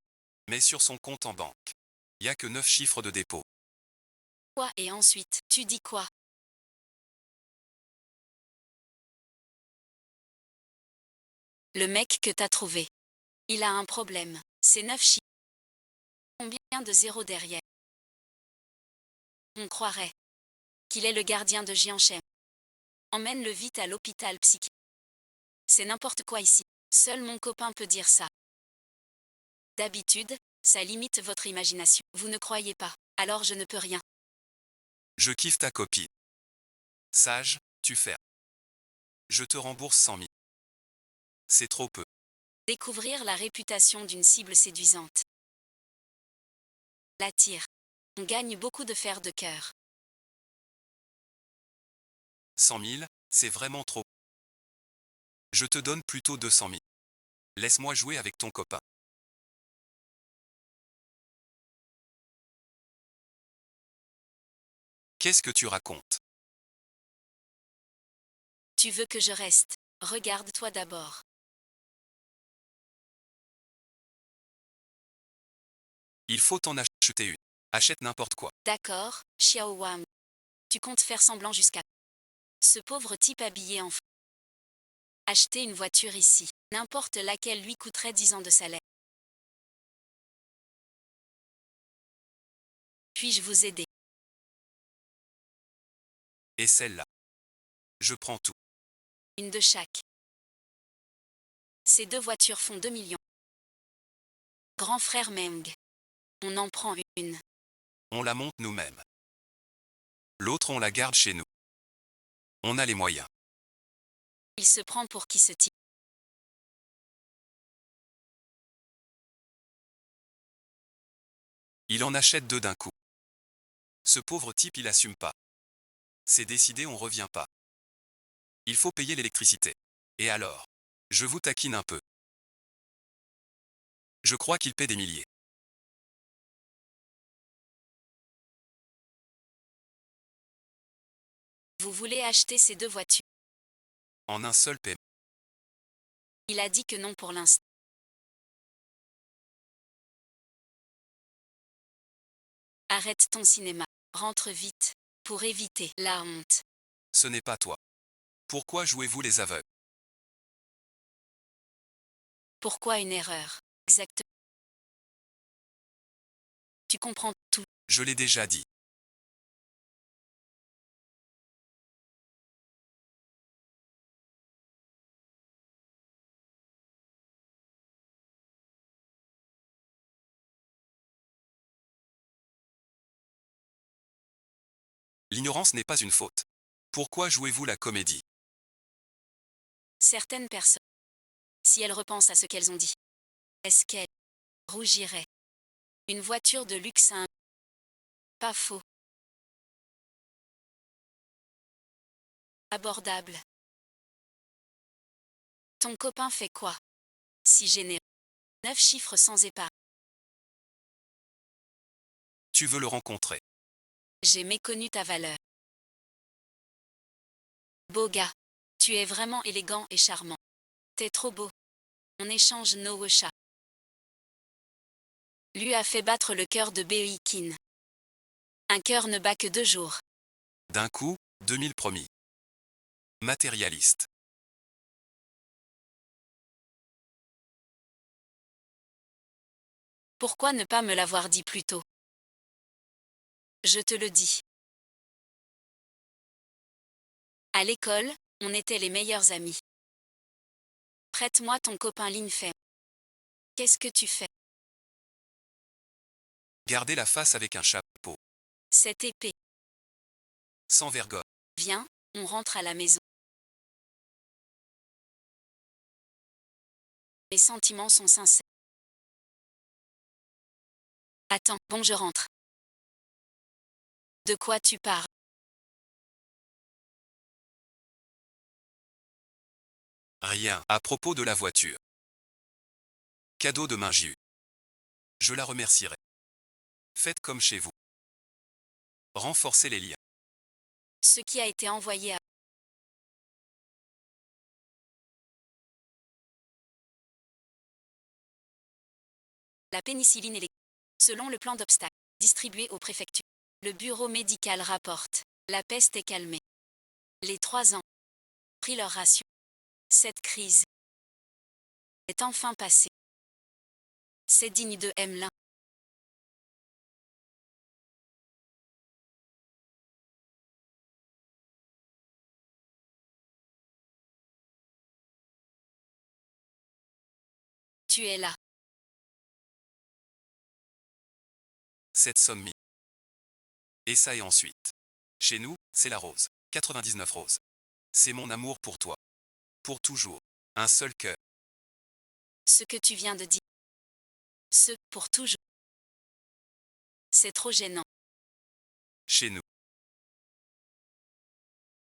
Mais sur son compte en banque. Y a que 9 chiffres de dépôt. Quoi et ensuite, tu dis quoi? Le mec que t'as trouvé. Il a un problème. C'est 9 chiffres. Combien de zéros derrière? On croirait qu'il est le gardien de Jianshen. Emmène-le vite à l'hôpital psychiatrique. C'est n'importe quoi ici. Seul mon copain peut dire ça. D'habitude, ça limite votre imagination. Vous ne croyez pas, alors je ne peux rien. Je kiffe ta copine. Sage, tu fermes. Je te rembourse 100 000. C'est trop peu. Découvrir la réputation d'une cible séduisante. L'attire. On gagne beaucoup de fer de cœur. 100 000, c'est vraiment trop. Je te donne plutôt 200 000. Laisse-moi jouer avec ton copain. Qu'est-ce que tu racontes? Tu veux que je reste? Regarde-toi d'abord. Il faut en acheter une. Achète n'importe quoi. D'accord, Xiao Wang. Tu comptes faire semblant jusqu'à... Ce pauvre type habillé en... Acheter une voiture ici, n'importe laquelle lui coûterait 10 ans de salaire. Puis-je vous aider? Et celle-là. Je prends tout. Une de chaque. Ces deux voitures font 2 millions. Grand frère Meng. On en prend une. On la monte nous-mêmes. L'autre on la garde chez nous. On a les moyens. Il se prend pour qui ce type? Il en achète 2 d'un coup. Ce pauvre type, il assume pas. C'est décidé, on revient pas. Il faut payer l'électricité. Et alors? Je vous taquine un peu. Je crois qu'il paie des milliers. Vous voulez acheter ces 2 voitures? En un seul paiement. Il a dit que non pour l'instant. Arrête ton cinéma. Rentre vite. Pour éviter la honte. Ce n'est pas toi. Pourquoi jouez-vous les aveugles? Pourquoi une erreur? Exactement. Tu comprends tout. Je l'ai déjà dit. L'ignorance n'est pas une faute. Pourquoi jouez-vous la comédie? Certaines personnes, si elles repensent à ce qu'elles ont dit, est-ce qu'elles rougiraient? Une voiture de luxe à un... Pas faux. Abordable. Ton copain fait quoi? Si généreux. 9 chiffres sans épargne. Tu veux le rencontrer. J'ai méconnu ta valeur. Beau gars. Tu es vraiment élégant et charmant. T'es trop beau. On échange nos chats. Lui a fait battre le cœur de Beoikin. Un cœur ne bat que 2 jours. D'un coup, 2000 promis. Matérialiste. Pourquoi ne pas me l'avoir dit plus tôt? Je te le dis. À l'école, on était les meilleurs amis. Prête-moi ton copain Linfei. Qu'est-ce que tu fais? Gardez la face avec un chapeau. Cette épée. Sans vergogne. Viens, on rentre à la maison. Mes sentiments sont sincères. Attends, bon je rentre. De quoi tu parles? Rien à propos de la voiture. Cadeau de main J.U. Je la remercierai. Faites comme chez vous. Renforcez les liens. Ce qui a été envoyé à... La pénicilline électrique. Selon le plan d'obstacle distribué aux préfectures, le bureau médical rapporte. La peste est calmée. Les 3 ans ont pris leur ration. Cette crise est enfin passée. C'est digne de Hamelin. Tu es là. Cette somme mise. Et ça et ensuite. Chez nous, c'est la rose. 99 roses. C'est mon amour pour toi. Pour toujours. Un seul cœur. Ce que tu viens de dire. Ce pour toujours. C'est trop gênant. Chez nous.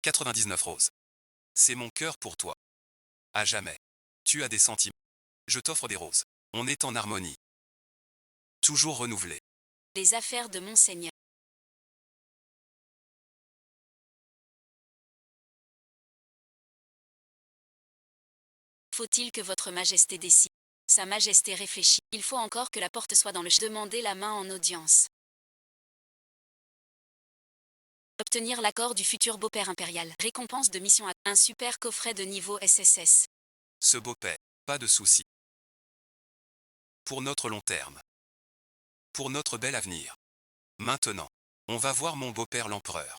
99 roses. C'est mon cœur pour toi. À jamais. Tu as des sentiments. Je t'offre des roses. On est en harmonie. Toujours renouvelé. Les affaires de Monseigneur. Faut-il que votre majesté décide? Sa majesté réfléchit. Il faut encore que la porte soit dans le... Demander la main en audience. Obtenir l'accord du futur beau-père impérial. Récompense de mission à... Un super coffret de niveau SSS. Ce beau-père. Pas de souci. Pour notre long terme. Pour notre bel avenir. Maintenant. On va voir mon beau-père l'empereur.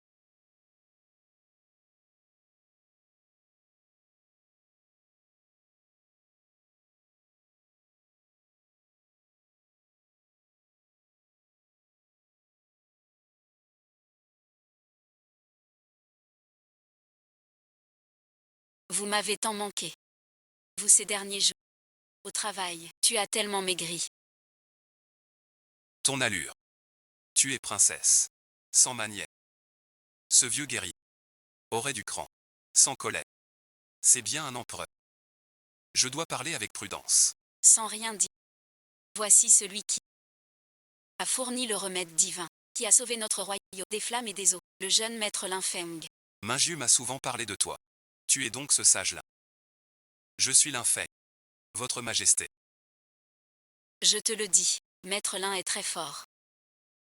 Vous m'avez tant manqué. Vous ces derniers jours. Au travail, tu as tellement maigri. Ton allure. Tu es princesse. Sans manière. Ce vieux guerrier. Aurait du cran. Sans colère. C'est bien un empereur. Je dois parler avec prudence. Sans rien dire. Voici celui qui a fourni le remède divin, qui a sauvé notre royaume des flammes et des eaux, le jeune maître Linfeng. Minju m'a souvent parlé de toi. Tu es donc ce sage-là. Je suis Linfeng. Votre Majesté. Je te le dis, maître Lin est très fort.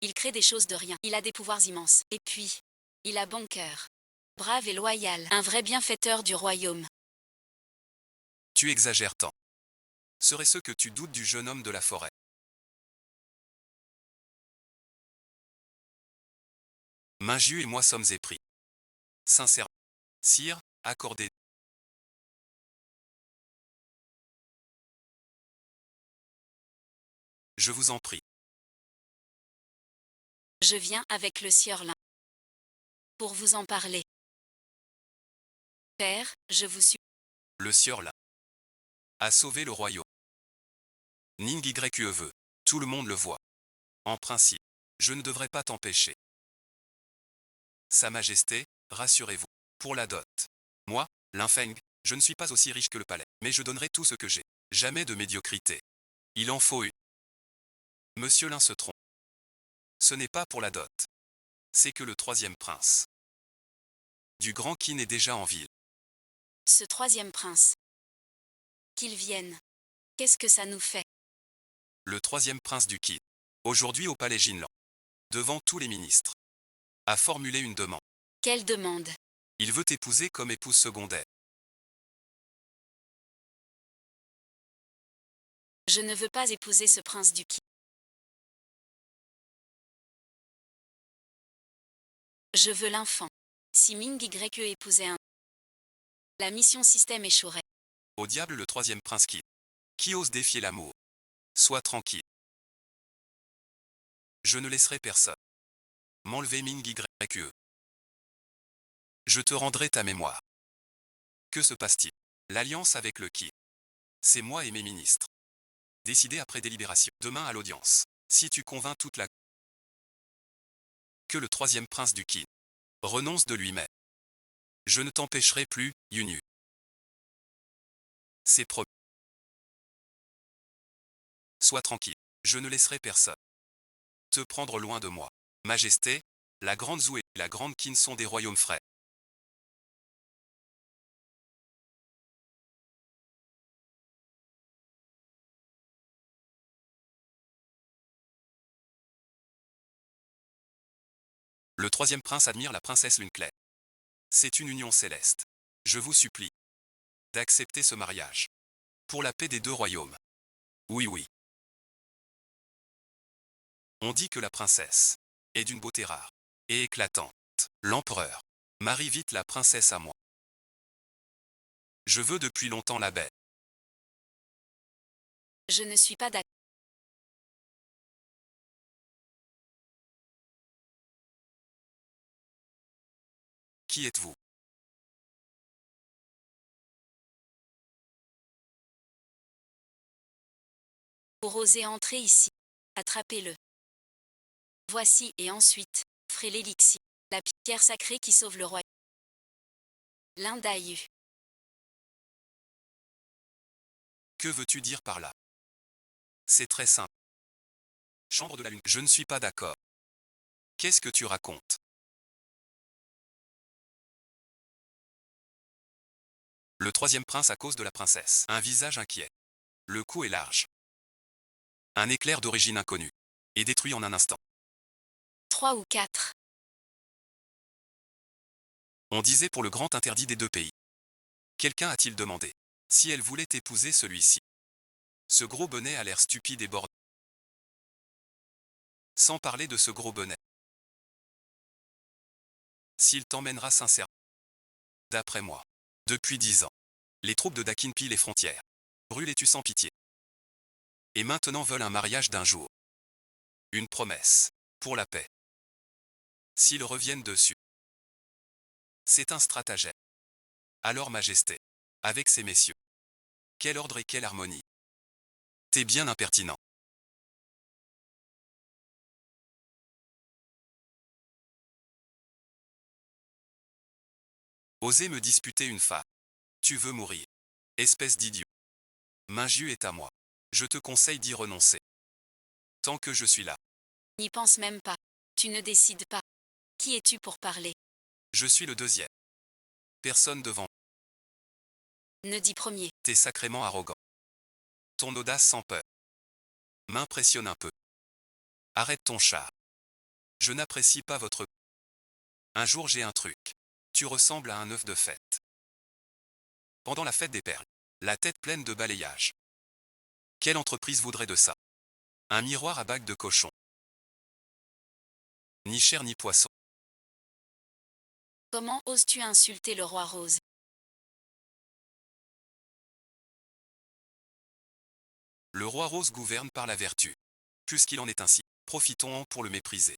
Il crée des choses de rien, il a des pouvoirs immenses, et puis, il a bon cœur. Brave et loyal, un vrai bienfaiteur du royaume. Tu exagères tant. Serait-ce que tu doutes du jeune homme de la forêt? Minju et moi sommes épris. Sincèrement. Sire, accordez. Je vous en prie. Je viens avec le sieur Lin. Pour vous en parler. Père, je vous suis. Le sieur là. A sauvé le royaume. Ning YQE veut. Tout le monde le voit. En principe, je ne devrais pas t'empêcher. Sa Majesté, rassurez-vous. Pour la dot. Moi, Linfeng, je ne suis pas aussi riche que le palais, mais je donnerai tout ce que j'ai. Jamais de médiocrité. Il en faut une. Monsieur Lin se trompe. Ce n'est pas pour la dot. C'est que le troisième prince du grand Qin est déjà en ville. Ce troisième prince. Qu'il vienne. Qu'est-ce que ça nous fait? Le troisième prince du Qin. Aujourd'hui au palais Jinlan. Devant tous les ministres. A formulé une demande. Quelle demande? Il veut t'épouser comme épouse secondaire. Je ne veux pas épouser ce prince du Qi. Je veux l'enfant. Si Ming YE épousait un, la mission système échouerait. Au diable le troisième prince Qin. Qui ose défier l'amour? Sois tranquille. Je ne laisserai personne m'enlever Ming YE. Je te rendrai ta mémoire. Que se passe-t-il? L'alliance avec le Qin. C'est moi et mes ministres. Décidé après délibération. Demain à l'audience. Si tu convaincs toute la... Que le troisième prince du Qin renonce de lui-même. Je ne t'empêcherai plus, Yunyu. C'est promis. Sois tranquille. Je ne laisserai personne te prendre loin de moi. Majesté, la grande Zhou et la grande Qin sont des royaumes frères. Le troisième prince admire la princesse Lune Claire. C'est une union céleste. Je vous supplie d'accepter ce mariage. Pour la paix des deux royaumes. Oui, oui. On dit que la princesse est d'une beauté rare et éclatante. L'empereur marie vite la princesse à moi. Je veux depuis longtemps la belle. Je ne suis pas d'accord. Qui êtes-vous? Pour oser entrer ici. Attrapez-le. Voici et ensuite, ferez l'élixir. La pierre sacrée qui sauve le royaume. L'Indayu. Que veux-tu dire par là? C'est très simple. Chambre de la Lune. Je ne suis pas d'accord. Qu'est-ce que tu racontes? Le troisième prince à cause de la princesse. Un visage inquiet. Le cou est large. Un éclair d'origine inconnue. Et détruit en un instant. 3 ou 4. On disait pour le grand interdit des deux pays. Quelqu'un a-t-il demandé si elle voulait épouser celui-ci? Ce gros bonnet a l'air stupide et bordé. Sans parler de ce gros bonnet. S'il t'emmènera sincèrement. D'après moi. Depuis 10 ans. Les troupes de Dakin pillent les frontières. Brûlent et tuent sans pitié. Et maintenant veulent un mariage d'un jour. Une promesse. Pour la paix. S'ils reviennent dessus. C'est un stratagème. Alors Majesté. avec ces messieurs. Quel ordre et quelle harmonie. T'es bien impertinent. Oser me disputer une femme. Tu veux mourir. Espèce d'idiot. Maingiu est à moi. Je te conseille d'y renoncer. Tant que je suis là. N'y pense même pas. Tu ne décides pas. Qui es-tu pour parler? Je suis le deuxième. Personne devant. Ne dis premier. T'es sacrément arrogant. Ton audace sans peur m'impressionne un peu. Arrête ton char. Je n'apprécie pas votre... Un jour j'ai un truc. Tu ressembles à un œuf de fête. Pendant la fête des perles. La tête pleine de balayage. Quelle entreprise voudrait de ça? Un miroir à bague de cochon. Ni chair ni poisson. Comment oses-tu insulter le roi rose? Le roi rose gouverne par la vertu. Puisqu'il en est ainsi, profitons-en pour le mépriser.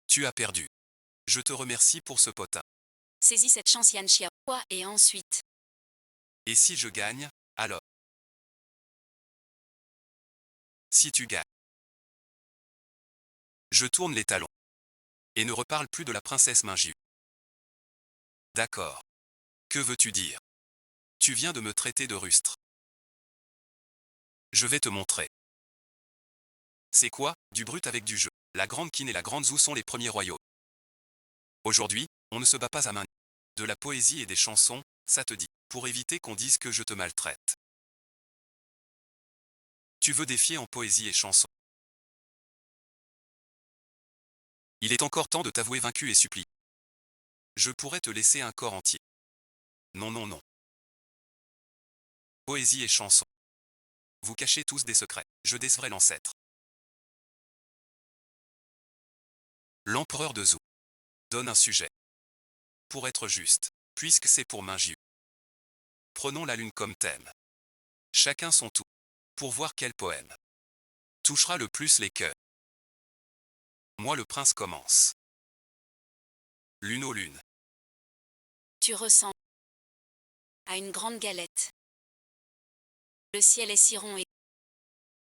Tu as perdu. Je te remercie pour ce potin. Saisis cette chance Yan Chia. Quoi et ensuite? Et si je gagne, alors? Si tu gagnes. Je tourne les talons. Et ne reparle plus de la princesse Mingiu. D'accord. Que veux-tu dire? Tu viens de me traiter de rustre. Je vais te montrer. C'est quoi, du brut avec du jeu? La grande Qin et la grande Zhou sont les premiers royaux. Aujourd'hui, on ne se bat pas à main nue. De la poésie et des chansons, ça te dit, pour éviter qu'on dise que je te maltraite. Tu veux défier en poésie et chansons. Il est encore temps de t'avouer vaincu et supplie. Je pourrais te laisser un corps entier. Non, non, non. Poésie et chansons. Vous cachez tous des secrets. Je décevrai l'ancêtre. L'empereur de Zhou donne un sujet. Pour être juste, puisque c'est pour Mingiu. Prenons la lune comme thème. Chacun son tour. Pour voir quel poème touchera le plus les cœurs. Moi le prince commence. Lune aux lunes. Tu ressembles à une grande galette. Le ciel est si rond et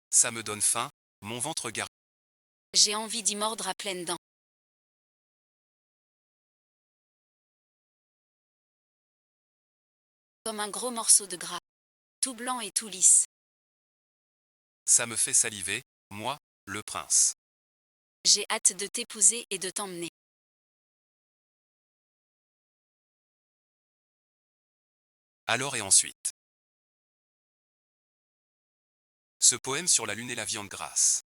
Ça me donne faim, mon ventre garde. j'ai envie d'y mordre à pleines dents. Comme un gros morceau de gras. Tout blanc et tout lisse. Ça me fait saliver, moi, le prince. J'ai hâte de t'épouser et de t'emmener. Alors et ensuite. Ce poème sur la lune et la viande grasse.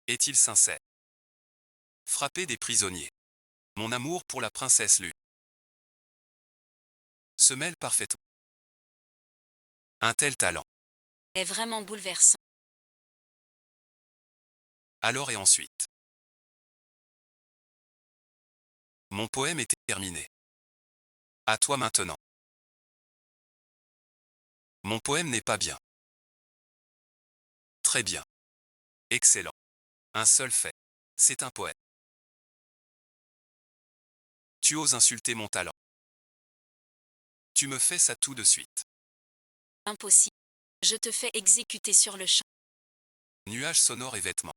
Est-il sincère? Frapper des prisonniers. Mon amour pour la princesse Lune se mêle parfaitement. Un tel talent. Est vraiment bouleversant. Alors et ensuite. Mon poème était terminé. À toi maintenant. Mon poème n'est pas bien. Très bien. Excellent. Un seul fait. C'est un poème. Tu oses insulter mon talent. Tu me fais ça tout de suite. Impossible. Je te fais exécuter sur le champ. Nuages sonores et vêtements.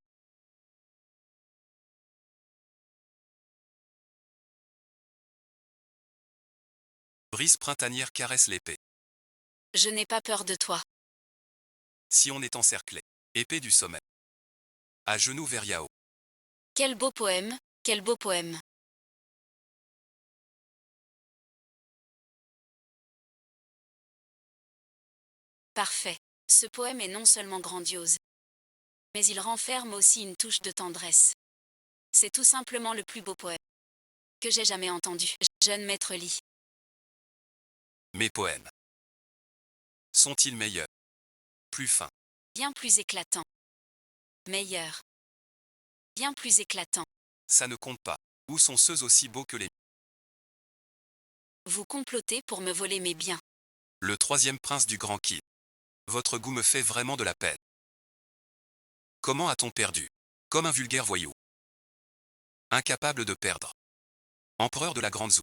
Brise printanière caresse l'épée. Je n'ai pas peur de toi. Si on est encerclé. Épée du sommet. À genoux vers Yao. Quel beau poème, quel beau poème. Parfait. Ce poème est non seulement grandiose, mais il renferme aussi une touche de tendresse. C'est tout simplement le plus beau poème que j'ai jamais entendu. Jeune maître Li. Mes poèmes. Sont-ils meilleurs? Plus fins. Bien plus éclatant. Meilleur. Bien plus éclatant. Ça ne compte pas. Où sont ceux aussi beaux que les... Vous complotez pour me voler mes biens. Le troisième prince du Grand Qin. Votre goût me fait vraiment de la peine. Comment a-t-on perdu? Comme un vulgaire voyou. Incapable de perdre. Empereur de la Grande Zhou.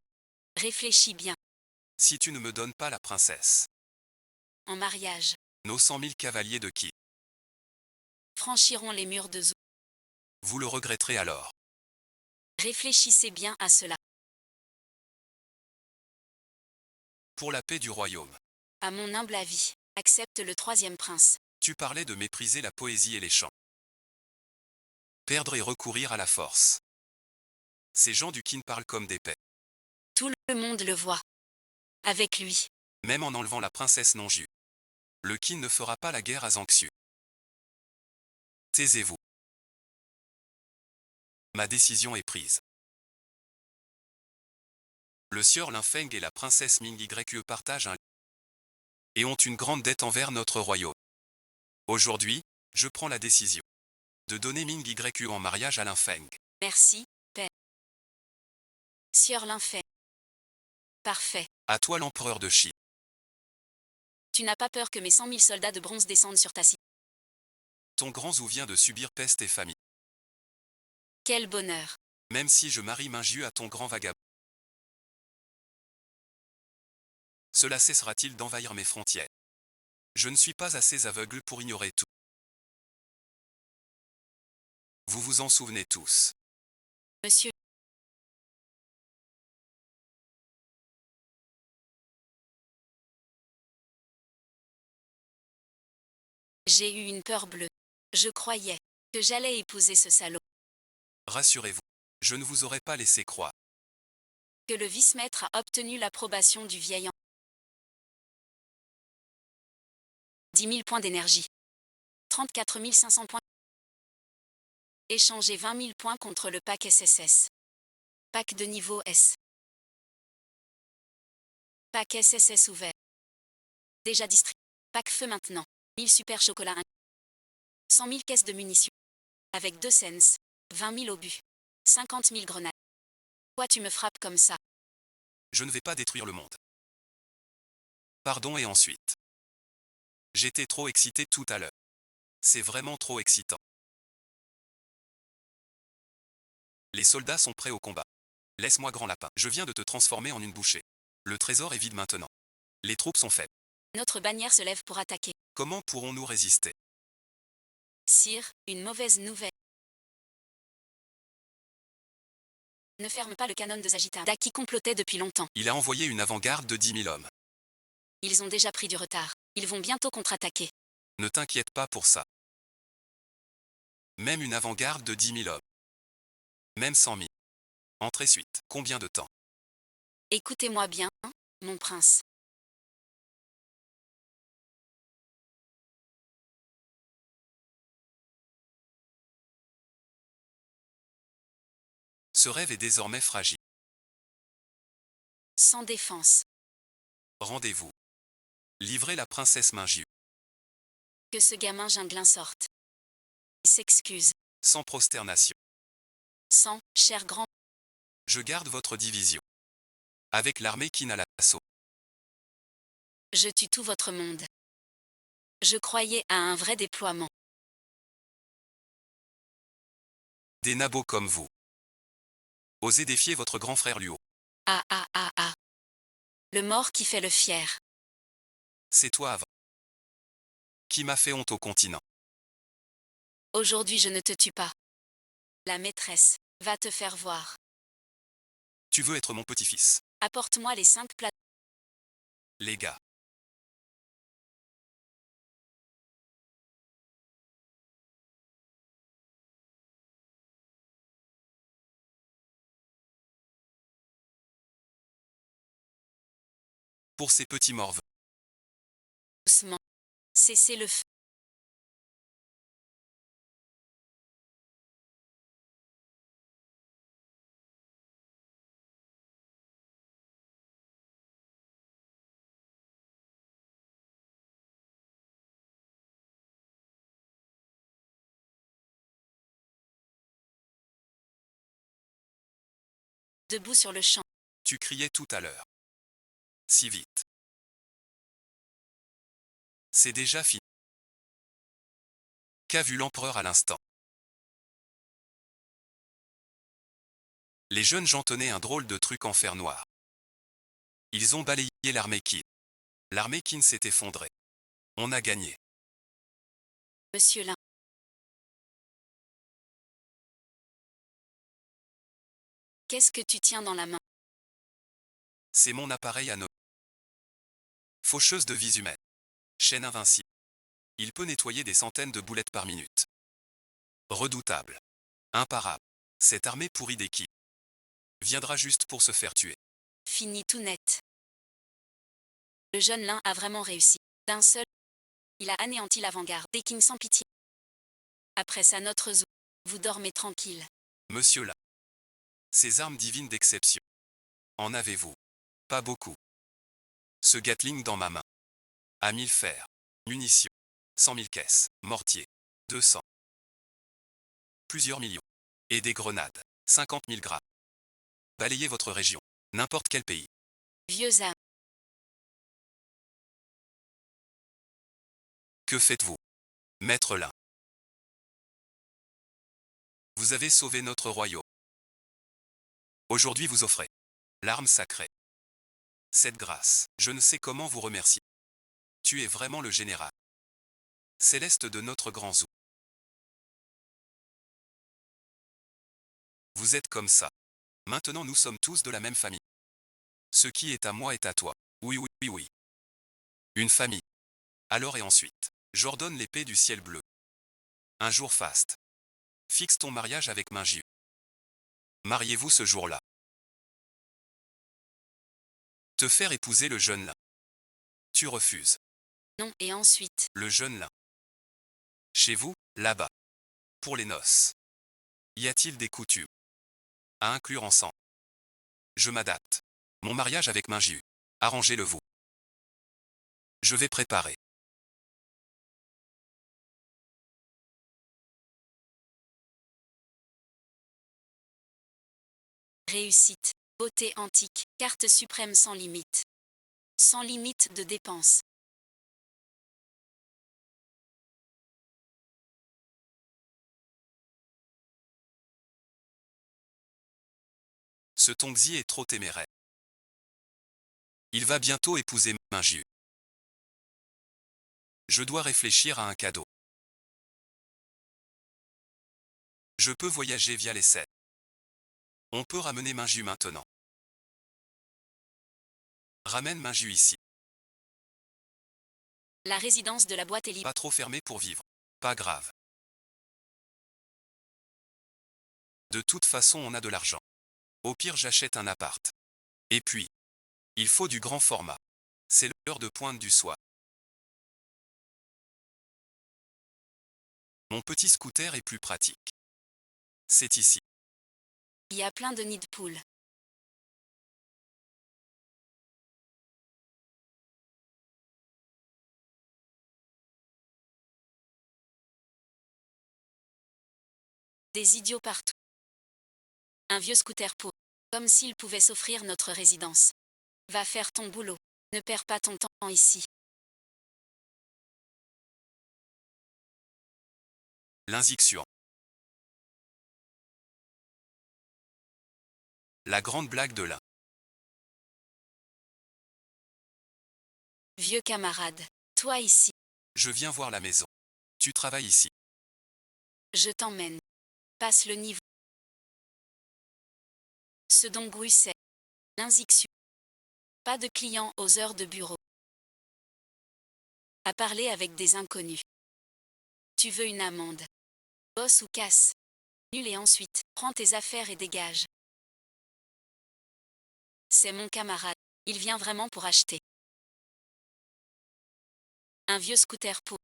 Réfléchis bien. Si tu ne me donnes pas la princesse. En mariage, Nos 100 000 cavaliers de qui? franchiront les murs de Zou. Vous le regretterez alors. Réfléchissez bien à cela. Pour la paix du royaume. À mon humble avis, accepte le troisième prince. Tu parlais de mépriser la poésie et les chants. Perdre et recourir à la force. Ces gens du Qin parlent comme des paix. Tout le monde le voit. Avec lui, Même en enlevant la princesse non-Ju. Le Qin ne fera pas la guerre à Zhangxu. Taisez-vous. Ma décision est prise. Le sieur Lin Feng et la princesse Ming Yue partagent un et ont une grande dette envers notre royaume. Aujourd'hui, je prends la décision de donner Ming Yue en mariage à Lin Feng. merci, paix. Sieur Lin Feng. Parfait. À toi l'empereur de Chine. Tu n'as pas peur que mes 100 000 soldats de bronze descendent sur ta cité. Ton grand Zhou vient de subir peste et famine. Quel bonheur. Même si je marie Mingju à ton grand vagabond. Cela cessera-t-il d'envahir mes frontières? Je ne suis pas assez aveugle pour ignorer tout. Vous vous en souvenez tous. Monsieur. J'ai eu une peur bleue. Je croyais que j'allais épouser ce salaud. Rassurez-vous, je ne vous aurais pas laissé croire. Que le vice-maître a obtenu l'approbation du vieil 10 000 points d'énergie. 34 500 points. Échanger 20 000 points contre le pack SSS. Pack de niveau S. Pack SSS ouvert. Déjà distribué. Pack feu maintenant. 1000 super chocolat 1. 100 000 caisses de munitions. Avec 2 cents. 20 000 obus. 50 000 grenades. Pourquoi tu me frappes comme ça? Je ne vais pas détruire le monde. Pardon et ensuite. J'étais trop excité tout à l'heure. C'est vraiment trop excitant. Les soldats sont prêts au combat. Laisse-moi grand lapin. Je viens de te transformer en une bouchée. Le trésor est vide maintenant. Les troupes sont faibles. Notre bannière se lève pour attaquer. Comment pourrons-nous résister? Sire, une mauvaise nouvelle. Ne ferme pas le canon de Sagittaire. Daki complotait depuis longtemps. Il a envoyé une avant-garde de 10 000 hommes. Ils ont déjà pris du retard. Ils vont bientôt contre-attaquer. Ne t'inquiète pas pour ça. Même une avant-garde de 10 000 hommes. Même 100 000. Entrée suite. Combien de temps? Écoutez-moi bien, mon prince. Ce rêve est désormais fragile. Sans défense. Rendez-vous. Livrez la princesse Mingju. Que ce gamin ginglin sorte. Il s'excuse. Sans prosternation. Sans, cher grand. Je garde votre division. Avec l'armée Qin à l'assaut. Je tue tout votre monde. Je croyais à un vrai déploiement. Des nabos comme vous. Osez défier votre grand frère Luo. Ah ah ah ah. Le mort qui fait le fier. C'est toi avant. Qui m'a fait honte au continent. Aujourd'hui je ne te tue pas. La maîtresse va te faire voir. Tu veux être mon petit-fils. Apporte-moi les 5 plats. Les gars. Pour ces petits morveux. Doucement. Cessez le feu. Debout sur le champ. Tu criais tout à l'heure. Si vite. C'est déjà fini. Qu'a vu l'empereur à l'instant? Les jeunes gens tenaient un drôle de truc en fer noir. Ils ont balayé l'armée Qin. L'armée Qin s'est effondrée. On a gagné. Monsieur Lin. Qu'est-ce que tu tiens dans la main? C'est mon appareil à nommer. Faucheuse de vies humaines. Chaîne invincible. Il peut nettoyer des centaines de boulettes par minute. Redoutable. Imparable. Cette armée pourrie des Qin viendra juste pour se faire tuer. Fini tout net. Le jeune Lin a vraiment réussi. D'un seul, il a anéanti l'avant-garde des Qin sans pitié. Après ça, notre zoo. Vous dormez tranquille. Monsieur là. Ces armes divines d'exception. En avez-vous? Pas beaucoup. Ce Gatling dans ma main. À 1000 fers. Munitions. 100 000 caisses. Mortiers. 200. Plusieurs millions. Et des grenades. 50 000 grammes. Balayez votre région. N'importe quel pays. Vieux âme. Que faites-vous? Maître Lin. Vous avez sauvé notre royaume. Aujourd'hui vous offrez l'arme sacrée. Cette grâce, je ne sais comment vous remercier. Tu es vraiment le général céleste de notre grand zoo. Vous êtes comme ça. Maintenant nous sommes tous de la même famille. Ce qui est à moi est à toi. Oui, oui, oui, oui. Une famille. Alors et ensuite, j'ordonne l'épée du ciel bleu. Un jour faste. Fixe ton mariage avec Mingiu. Mariez-vous ce jour-là. Te faire épouser le jeune Lin. Tu refuses. Non, et ensuite. Le jeune Lin. Chez vous, là-bas. Pour les noces. Y a-t-il des coutumes à inclure ensemble? Je m'adapte. Mon mariage avec Mingiu. Arrangez-le vous. Je vais préparer. Réussite. Beauté antique. Carte suprême sans limite. Sans limite de dépenses. Ce Tongzi est trop téméraire. Il va bientôt épouser Mingiu. Je dois réfléchir à un cadeau. Je peux voyager via les scènes. On peut ramener Mingiu maintenant. Ramène Mingiu ici. La résidence de la boîte est libre. Pas trop fermé pour vivre. Pas grave. De toute façon on a de l'argent. Au pire j'achète un appart. Et puis, il faut du grand format. C'est l'heure de pointe du soir. Mon petit scooter est plus pratique. C'est ici. Il y a plein de nids de poules. Des idiots partout. Un vieux scooter pour. Comme s'il pouvait s'offrir notre résidence. Va faire ton boulot. Ne perds pas ton temps ici. L'inziction. La grande blague de l'un. Vieux camarade. Toi ici. Je viens voir la maison. Tu travailles ici. Je t'emmène. Passe le niveau. Ce dont Bruxelles. L'inziction. Pas de clients aux heures de bureau. À parler avec des inconnus. Tu veux une amende. Bosse ou casse. Nul et ensuite, prends tes affaires et dégage. C'est mon camarade. Il vient vraiment pour acheter. Un vieux scooter pour.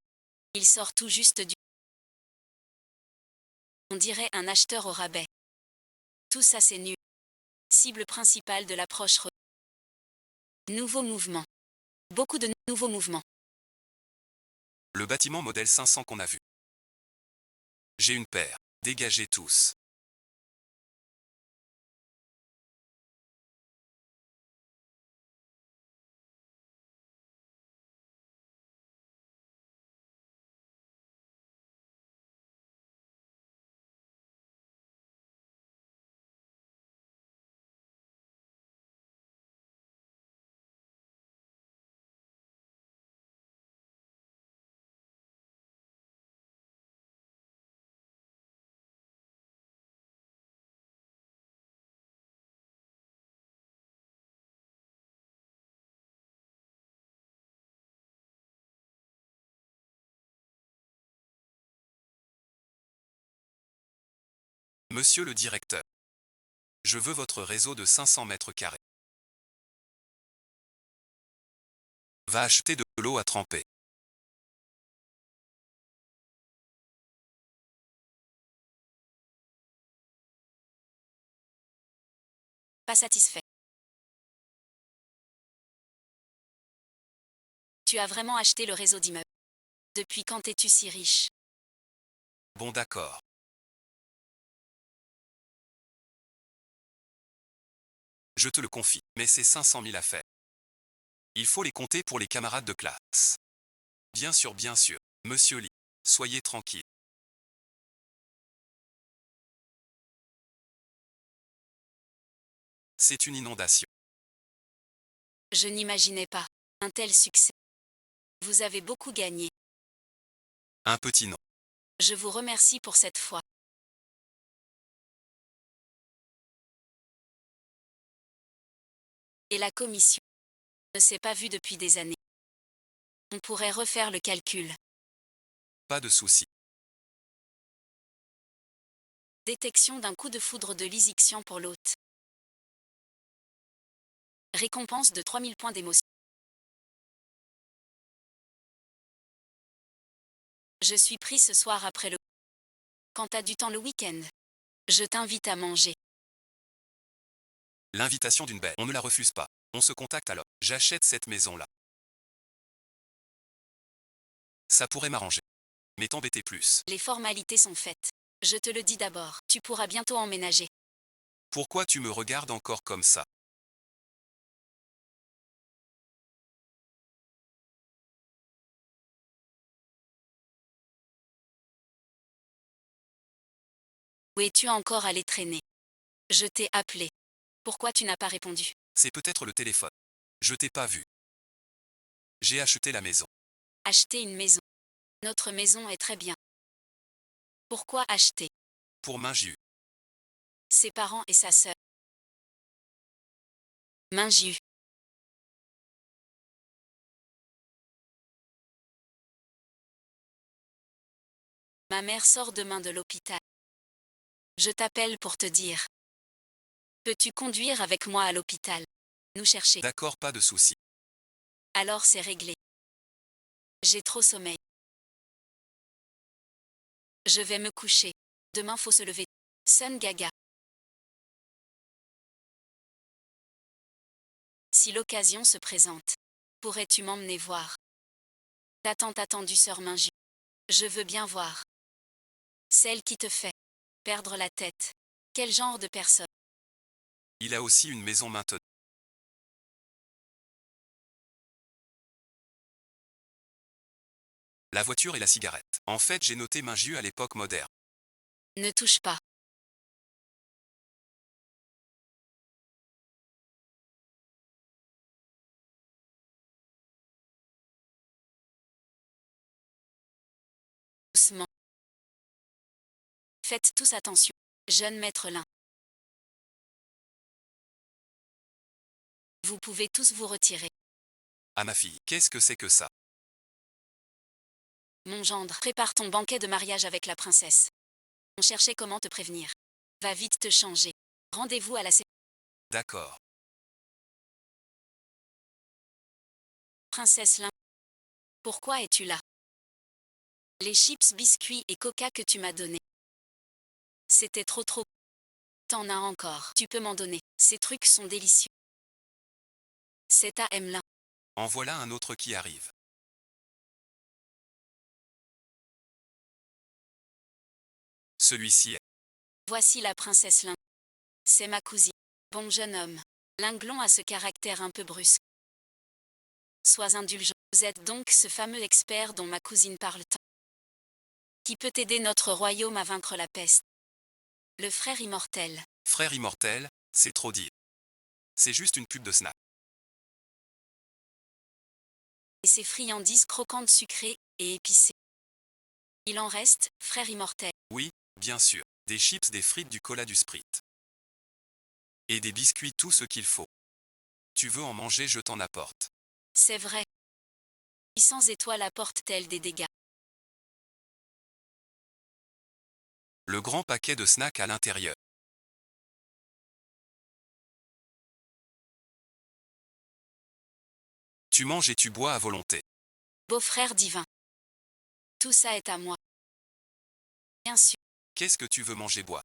Il sort tout juste du. On dirait un acheteur au rabais. Tout ça c'est nul. Cible principale de l'approche. Nouveau mouvement. Beaucoup de nouveaux mouvements. Le bâtiment modèle 500 qu'on a vu. J'ai une paire. Dégagez tous. Monsieur le directeur. Je veux votre réseau de 500 mètres carrés. Va acheter de l'eau à tremper. Pas satisfait. Tu as vraiment acheté le réseau d'immeubles. Depuis quand es-tu si riche? Bon d'accord. Je te le confie, mais c'est 500 000 à faire. Il faut les compter pour les camarades de classe. Bien sûr, Monsieur Lee. Soyez tranquille. C'est une inondation. Je n'imaginais pas un tel succès. Vous avez beaucoup gagné. Un petit nom. Je vous remercie pour cette fois. Et la commission ne s'est pas vue depuis des années. On pourrait refaire le calcul. Pas de souci. Détection d'un coup de foudre de Lysixian pour l'hôte. Récompense de 3000 points d'émotion. Je suis pris ce soir après le... Quand t'as du temps le week-end, je t'invite à manger. L'invitation d'une belle. On ne la refuse pas. On se contacte alors. J'achète cette maison-là. Ça pourrait m'arranger. Mais t'embêter plus. Les formalités sont faites. Je te le dis d'abord, tu pourras bientôt emménager. Pourquoi tu me regardes encore comme ça? Où es-tu encore allé traîner? Je t'ai appelé. Pourquoi tu n'as pas répondu? C'est peut-être le téléphone. Je t'ai pas vu. J'ai acheté la maison. Acheter une maison. Notre maison est très bien. Pourquoi acheter? Pour Minju. Ses parents et sa sœur. Minju. Ma mère sort demain de l'hôpital. Je t'appelle pour te dire. Peux-tu conduire avec moi à l'hôpital? Nous chercher. D'accord, pas de souci. Alors c'est réglé. J'ai trop sommeil. Je vais me coucher. Demain faut se lever. Sun Gaga. Si l'occasion se présente, pourrais-tu m'emmener voir ta tant attendue sœur Minju? Je veux bien voir. Celle qui te fait perdre la tête. Quel genre de personne? Il a aussi une maison maintenant. La voiture et la cigarette. En fait, j'ai noté Minju à l'époque moderne. Ne touche pas. Doucement. Faites tous attention. Jeune maître Lin. Vous pouvez tous vous retirer. Ah ma fille, qu'est-ce que c'est que ça? Mon gendre, prépare ton banquet de mariage avec la princesse. On cherchait comment te prévenir. Va vite te changer. Rendez-vous à la D'accord. princesse Lin. Pourquoi es-tu là? Les chips, biscuits et coca que tu m'as donnés. C'était trop. T'en as encore. Tu peux m'en donner. Ces trucs sont délicieux. C'est à Lin. En voilà un autre qui arrive. Celui-ci est. Voici la princesse Lin. C'est ma cousine. Bon jeune homme. Linglon a ce caractère un peu brusque. Sois indulgent. Vous êtes donc ce fameux expert dont ma cousine parle tant. Qui peut aider notre royaume à vaincre la peste? Le frère immortel. Frère immortel, c'est trop dire. C'est juste une pub de Snap. Et ses friandises croquantes sucrées et épicées. Il en reste, frère immortel. Oui, bien sûr. Des chips, des frites, du cola, du Sprite. Et des biscuits, tout ce qu'il faut. Tu veux en manger, je t'en apporte. C'est vrai. Sans étoile apporte-t-elle des dégâts? Le grand paquet de snacks à l'intérieur. Tu manges et tu bois à volonté. Beau-frère divin. Tout ça est à moi. Bien sûr. Qu'est-ce que tu veux manger bois?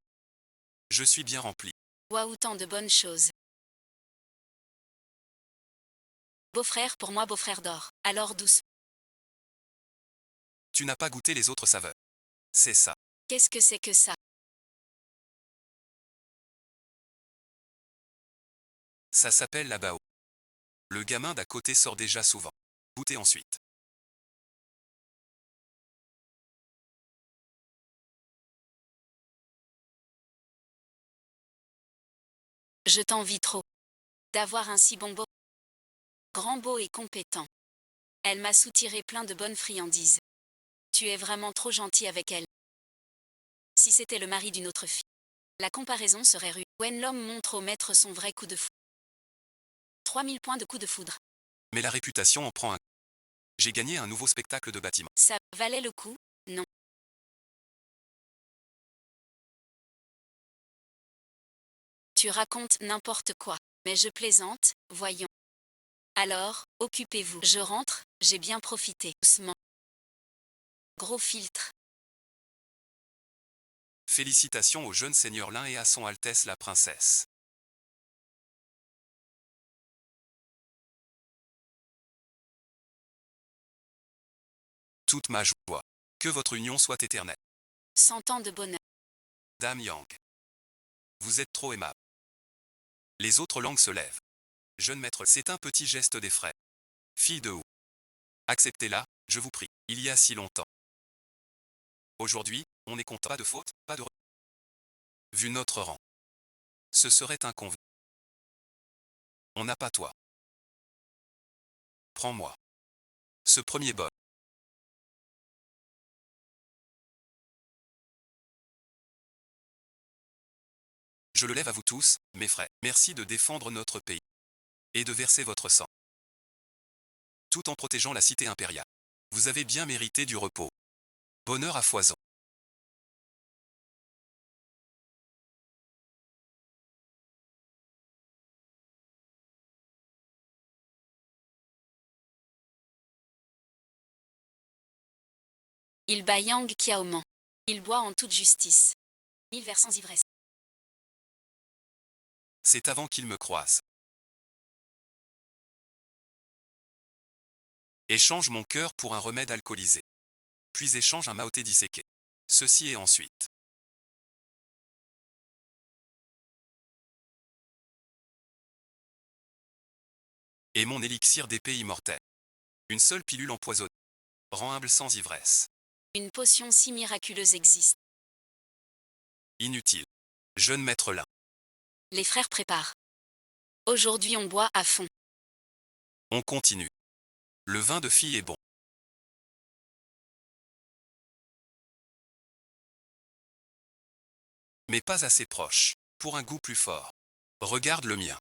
Je suis bien rempli. Bois autant de bonnes choses. Beau-frère pour moi, beau-frère d'or. Alors douce. Tu n'as pas goûté les autres saveurs. C'est ça. Qu'est-ce que c'est que ça? Ça s'appelle la bao. Le gamin d'à côté sort déjà souvent. Goûtez ensuite. Je t'envie trop. D'avoir un si bon beau. Grand beau et compétent. Elle m'a soutiré plein de bonnes friandises. Tu es vraiment trop gentil avec elle. Si c'était le mari d'une autre fille. La comparaison serait rude. When l'homme montre au maître son vrai coup de foudre. 3000 points de coup de foudre. Mais la réputation en prend un. J'ai gagné un nouveau spectacle de bâtiment. Ça valait le coup, non? Tu racontes n'importe quoi. Mais je plaisante, voyons. Alors, occupez-vous. Je rentre, j'ai bien profité. Doucement. Gros filtre. Félicitations au jeune seigneur Lin et à son Altesse la princesse. Toute ma joie. Que votre union soit éternelle. 100 ans de bonheur. Dame Yang. Vous êtes trop aimable. Les autres langues se lèvent. Jeune maître, c'est un petit geste des frères. Fille de où? Acceptez-la, je vous prie. Il y a si longtemps. Aujourd'hui, on est content. Pas de faute, pas de vu notre rang. Ce serait inconvénient. On n'a pas toi. Prends-moi. Ce premier bol. Je le lève à vous tous, mes frères. Merci de défendre notre pays. Et de verser votre sang. Tout en protégeant la cité impériale. Vous avez bien mérité du repos. Bonheur à foison. Il bat Yang Qiaoman. Il boit en toute justice. 1000 vers sans ivresse. C'est avant qu'il me croise. Échange mon cœur pour un remède alcoolisé. Puis échange un maoté disséqué. Ceci est ensuite. Et mon élixir d'épée immortelle. Une seule pilule empoisonnée. Rend humble sans ivresse. Une potion si miraculeuse existe. Inutile. Jeune maître Lin. Les frères préparent. Aujourd'hui on boit à fond. On continue. Le vin de fille est bon. Mais pas assez proche. Pour un goût plus fort. Regarde le mien.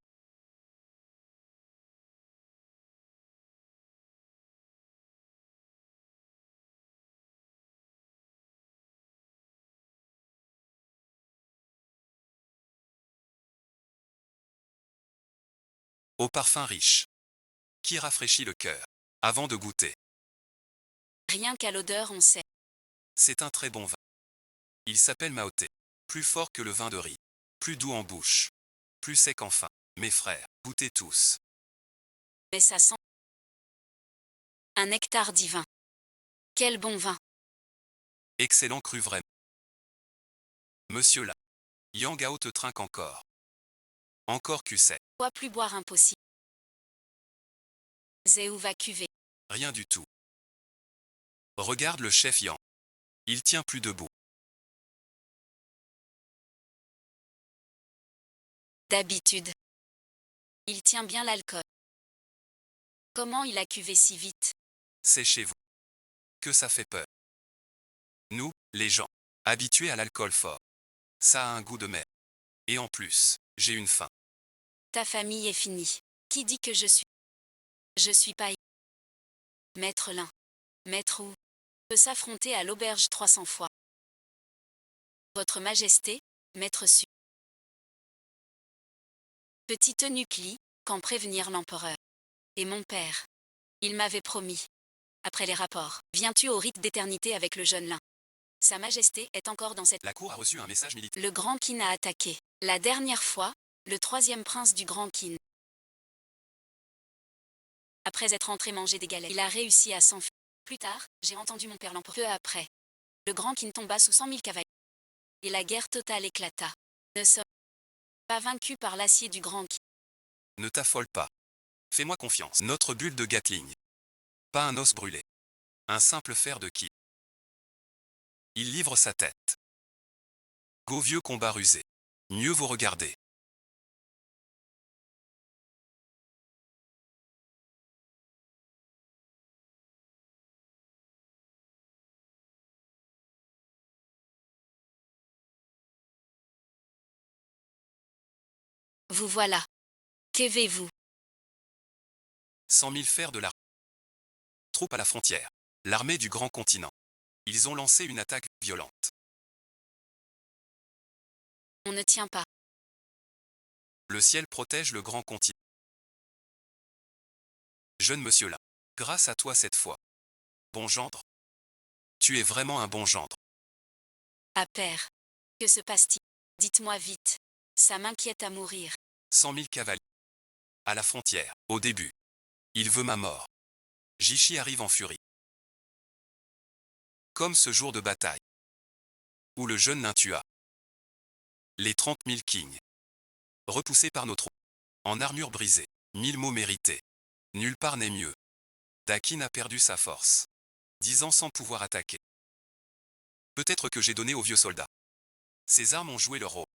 Au parfum riche. Qui rafraîchit le cœur. Avant de goûter. Rien qu'à l'odeur on sait. C'est un très bon vin. Il s'appelle Maoté. Plus fort que le vin de riz. Plus doux en bouche. Plus sec enfin. Mes frères, goûtez tous. Mais ça sent. Un nectar divin. Quel bon vin. Excellent cru vraiment. Monsieur là. Yangao te trinque encore. Encore QC. Quoi plus boire impossible. Zéou va cuver. Rien du tout. Regarde le chef Yang. Il tient plus debout. D'habitude. Il tient bien l'alcool. Comment il a cuvé si vite? C'est chez vous. Que ça fait peur. Nous, les gens, habitués à l'alcool fort. Ça a un goût de mer. Et en plus, j'ai une faim. Ta famille est finie. Qui dit que je suis? Je suis pas. Maître Lin. Maître où? Peut s'affronter à l'auberge 300 fois. Votre Majesté, Maître Su. Petit eunuque, quand prévenir l'empereur. Et mon père. Il m'avait promis. Après les rapports, viens-tu au rite d'éternité avec le jeune lin? Sa Majesté est encore dans cette... La cour a reçu un message militaire. Le Grand Qin a attaqué. La dernière fois, le troisième prince du Grand Qin. Après être entré manger des galets, il a réussi à s'enfuir. Plus tard, j'ai entendu mon père l'empereur. Peu après, le Grand Qin tomba sous 100 000 cavaliers. Et la guerre totale éclata. Ne sommes pas vaincus par l'acier du Grand Qin. Ne t'affole pas. Fais-moi confiance. Notre bulle de Gatling. Pas un os brûlé. Un simple fer de qui. Il livre sa tête. Go vieux combat rusé. Mieux vous regarder. Vous voilà. Qu'avez-vous? 100 000 fers de la troupe à la frontière. L'armée du grand continent. Ils ont lancé une attaque violente. On ne tient pas. Le ciel protège le grand continent. Jeune monsieur là. Grâce à toi cette fois. Bon gendre. Tu es vraiment un bon gendre. Ah père. Que se passe-t-il? Dites-moi vite. Ça m'inquiète à mourir. 100 000 cavaliers. À la frontière. Au début. Il veut ma mort. Jishi arrive en furie. Comme ce jour de bataille. Où le jeune nain tua. Les 30 000 kings. Repoussés par nos troupes. En armure brisée. 1000 mots mérités. Nulle part n'est mieux. Dakin a perdu sa force. 10 ans sans pouvoir attaquer. Peut-être que j'ai donné aux vieux soldats. Ces armes ont joué leur rôle.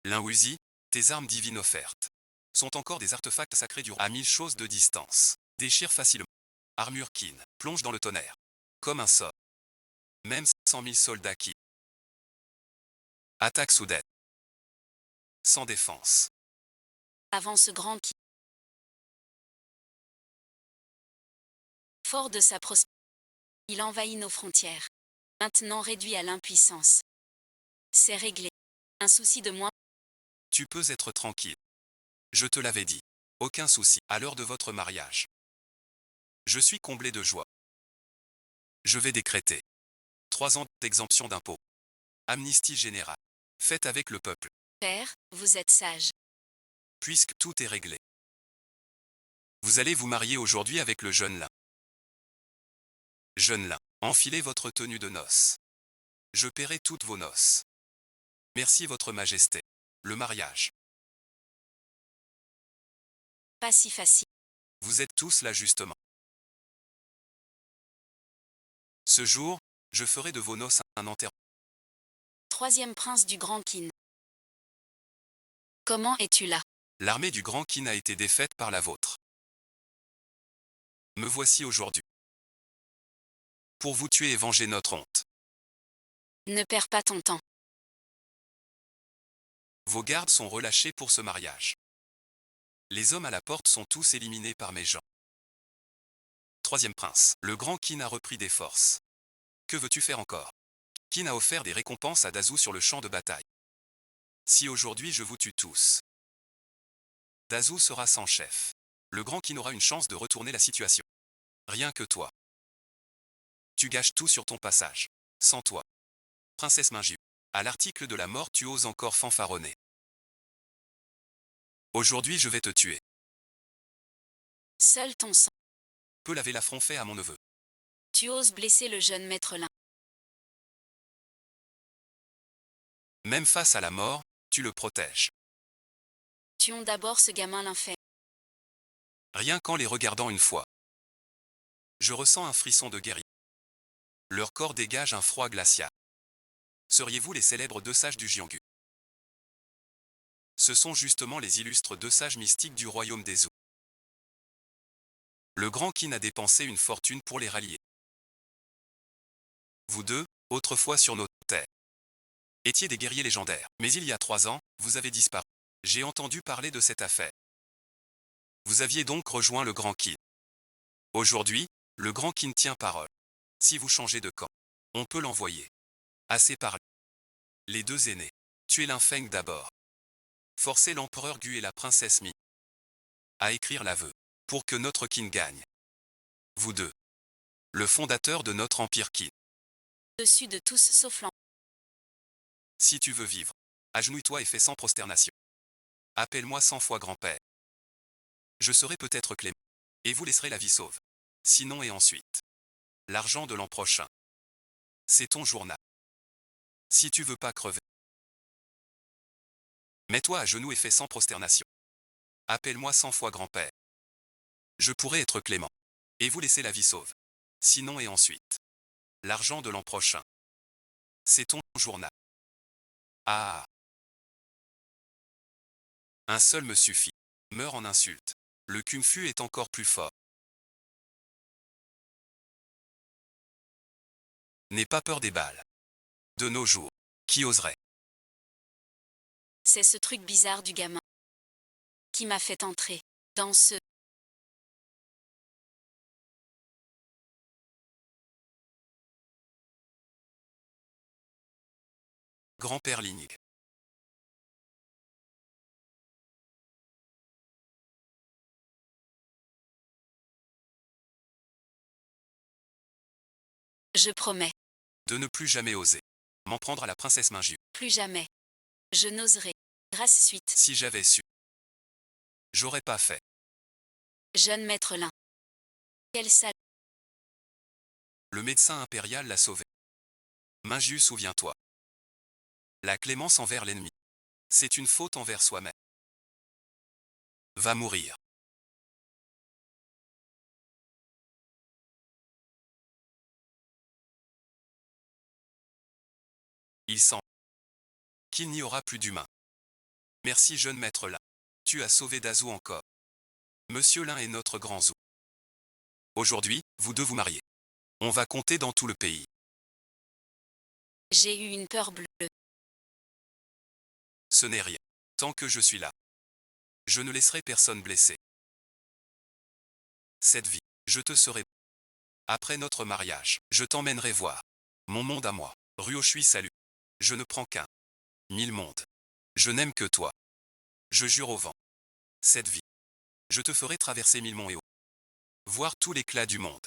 L'inwuzi, tes armes divines offertes, sont encore des artefacts sacrés du roi. À 1000 choses de distance. Déchire facilement. Armure kin, plonge dans le tonnerre. Comme un sort. Même 100 000 soldats qui. Attaque soudaine. Sans défense. Avant ce grand qui. Fort de sa prospérité. Il envahit nos frontières. Maintenant réduit à l'impuissance. C'est réglé. Un souci de moins. Tu peux être tranquille. Je te l'avais dit. Aucun souci. À l'heure de votre mariage. Je suis comblé de joie. Je vais décréter 3 ans d'exemption d'impôts. Amnistie générale. Faite avec le peuple. Père, vous êtes sage. Puisque tout est réglé. Vous allez vous marier aujourd'hui avec le jeune lin. Jeune lin, enfilez votre tenue de noces. Je paierai toutes vos noces. Merci votre majesté. Le mariage. Pas si facile. Vous êtes tous là justement. Ce jour, je ferai de vos noces un enterrement. Troisième prince du Grand Qin. Comment es-tu là? L'armée du Grand Qin a été défaite par la vôtre. Me voici aujourd'hui. Pour vous tuer et venger notre honte. Ne perds pas ton temps. Vos gardes sont relâchés pour ce mariage. Les hommes à la porte sont tous éliminés par mes gens. Troisième prince, le Grand Qin a repris des forces. Que veux-tu faire encore? Qin a offert des récompenses à Dazou sur le champ de bataille. Si aujourd'hui je vous tue tous, Dazou sera sans chef. Le Grand Qin aura une chance de retourner la situation. Rien que toi. Tu gâches tout sur ton passage. Sans toi. Princesse Minju. À l'article de la mort tu oses encore fanfaronner. Aujourd'hui je vais te tuer. Seul ton sang. Peux laver l'affront fait à mon neveu. Tu oses blesser le jeune maître lin. Même face à la mort, tu le protèges. Tuons d'abord ce gamin l'infect. Rien qu'en les regardant une fois. Je ressens un frisson de guerrier. Leur corps dégage un froid glacial. Seriez-vous les célèbres deux sages du Jianggu? Ce sont justement les illustres deux sages mystiques du royaume des Zhou. Le Grand Qin a dépensé une fortune pour les rallier. Vous deux, autrefois sur nos terres, étiez des guerriers légendaires. Mais il y a 3 ans, vous avez disparu. J'ai entendu parler de cette affaire. Vous aviez donc rejoint le Grand Qin. Aujourd'hui, le Grand Qin tient parole. Si vous changez de camp, on peut l'envoyer. Assez parlé. Les deux aînés. Tuer Linfeng d'abord. Forcer l'empereur Gu et la princesse Mi à écrire l'aveu, pour que notre Qin gagne. Vous deux. Le fondateur de notre empire Qin. Dessus de tous sauf l'an. Si tu veux vivre, agenouille-toi et fais 100 prosternations. Appelle-moi 100 fois grand-père. Je serai peut-être clément, et vous laisserez la vie sauve. Sinon et ensuite. L'argent de l'an prochain. C'est ton journal. Si tu veux pas crever, mets-toi à genoux et fais 100 prosternations. Appelle-moi 100 fois grand-père. Je pourrai être clément, et vous laisser la vie sauve. Sinon et ensuite. L'argent de l'an prochain. C'est ton journal. Ah. Un seul me suffit. Meurs en insulte. Le Kung Fu est encore plus fort. N'aie pas peur des balles. De nos jours, qui oserait? C'est ce truc bizarre du gamin qui m'a fait entrer dans ce Grand-père Ling. je promets, De ne plus jamais oser m'en prendre à la princesse Minju. plus jamais. Je n'oserai. Grâce suite. Si j'avais su, j'aurais pas fait. Jeune maître Lin. Quel sale. Le médecin impérial l'a sauvé. Minju, souviens-toi. La clémence envers l'ennemi. C'est une faute envers soi-même. Va mourir. Il semble qu'il n'y aura plus d'humains. Merci jeune maître Lin. Tu as sauvé Dazu encore. Monsieur Lin est notre grand Zhou. Aujourd'hui, vous deux vous mariez. On va compter dans tout le pays. J'ai eu une peur bleue. Ce n'est rien. Tant que je suis là. Je ne laisserai personne blessé. Cette vie, je te serai. Après notre mariage, je t'emmènerai voir. Mon monde à moi. Ryoshui salut. Je ne prends qu'un. 1000 mondes. Je n'aime que toi. Je jure au vent. Cette vie. Je te ferai traverser 1000 monts et eaux. Voir tout l'éclat du monde.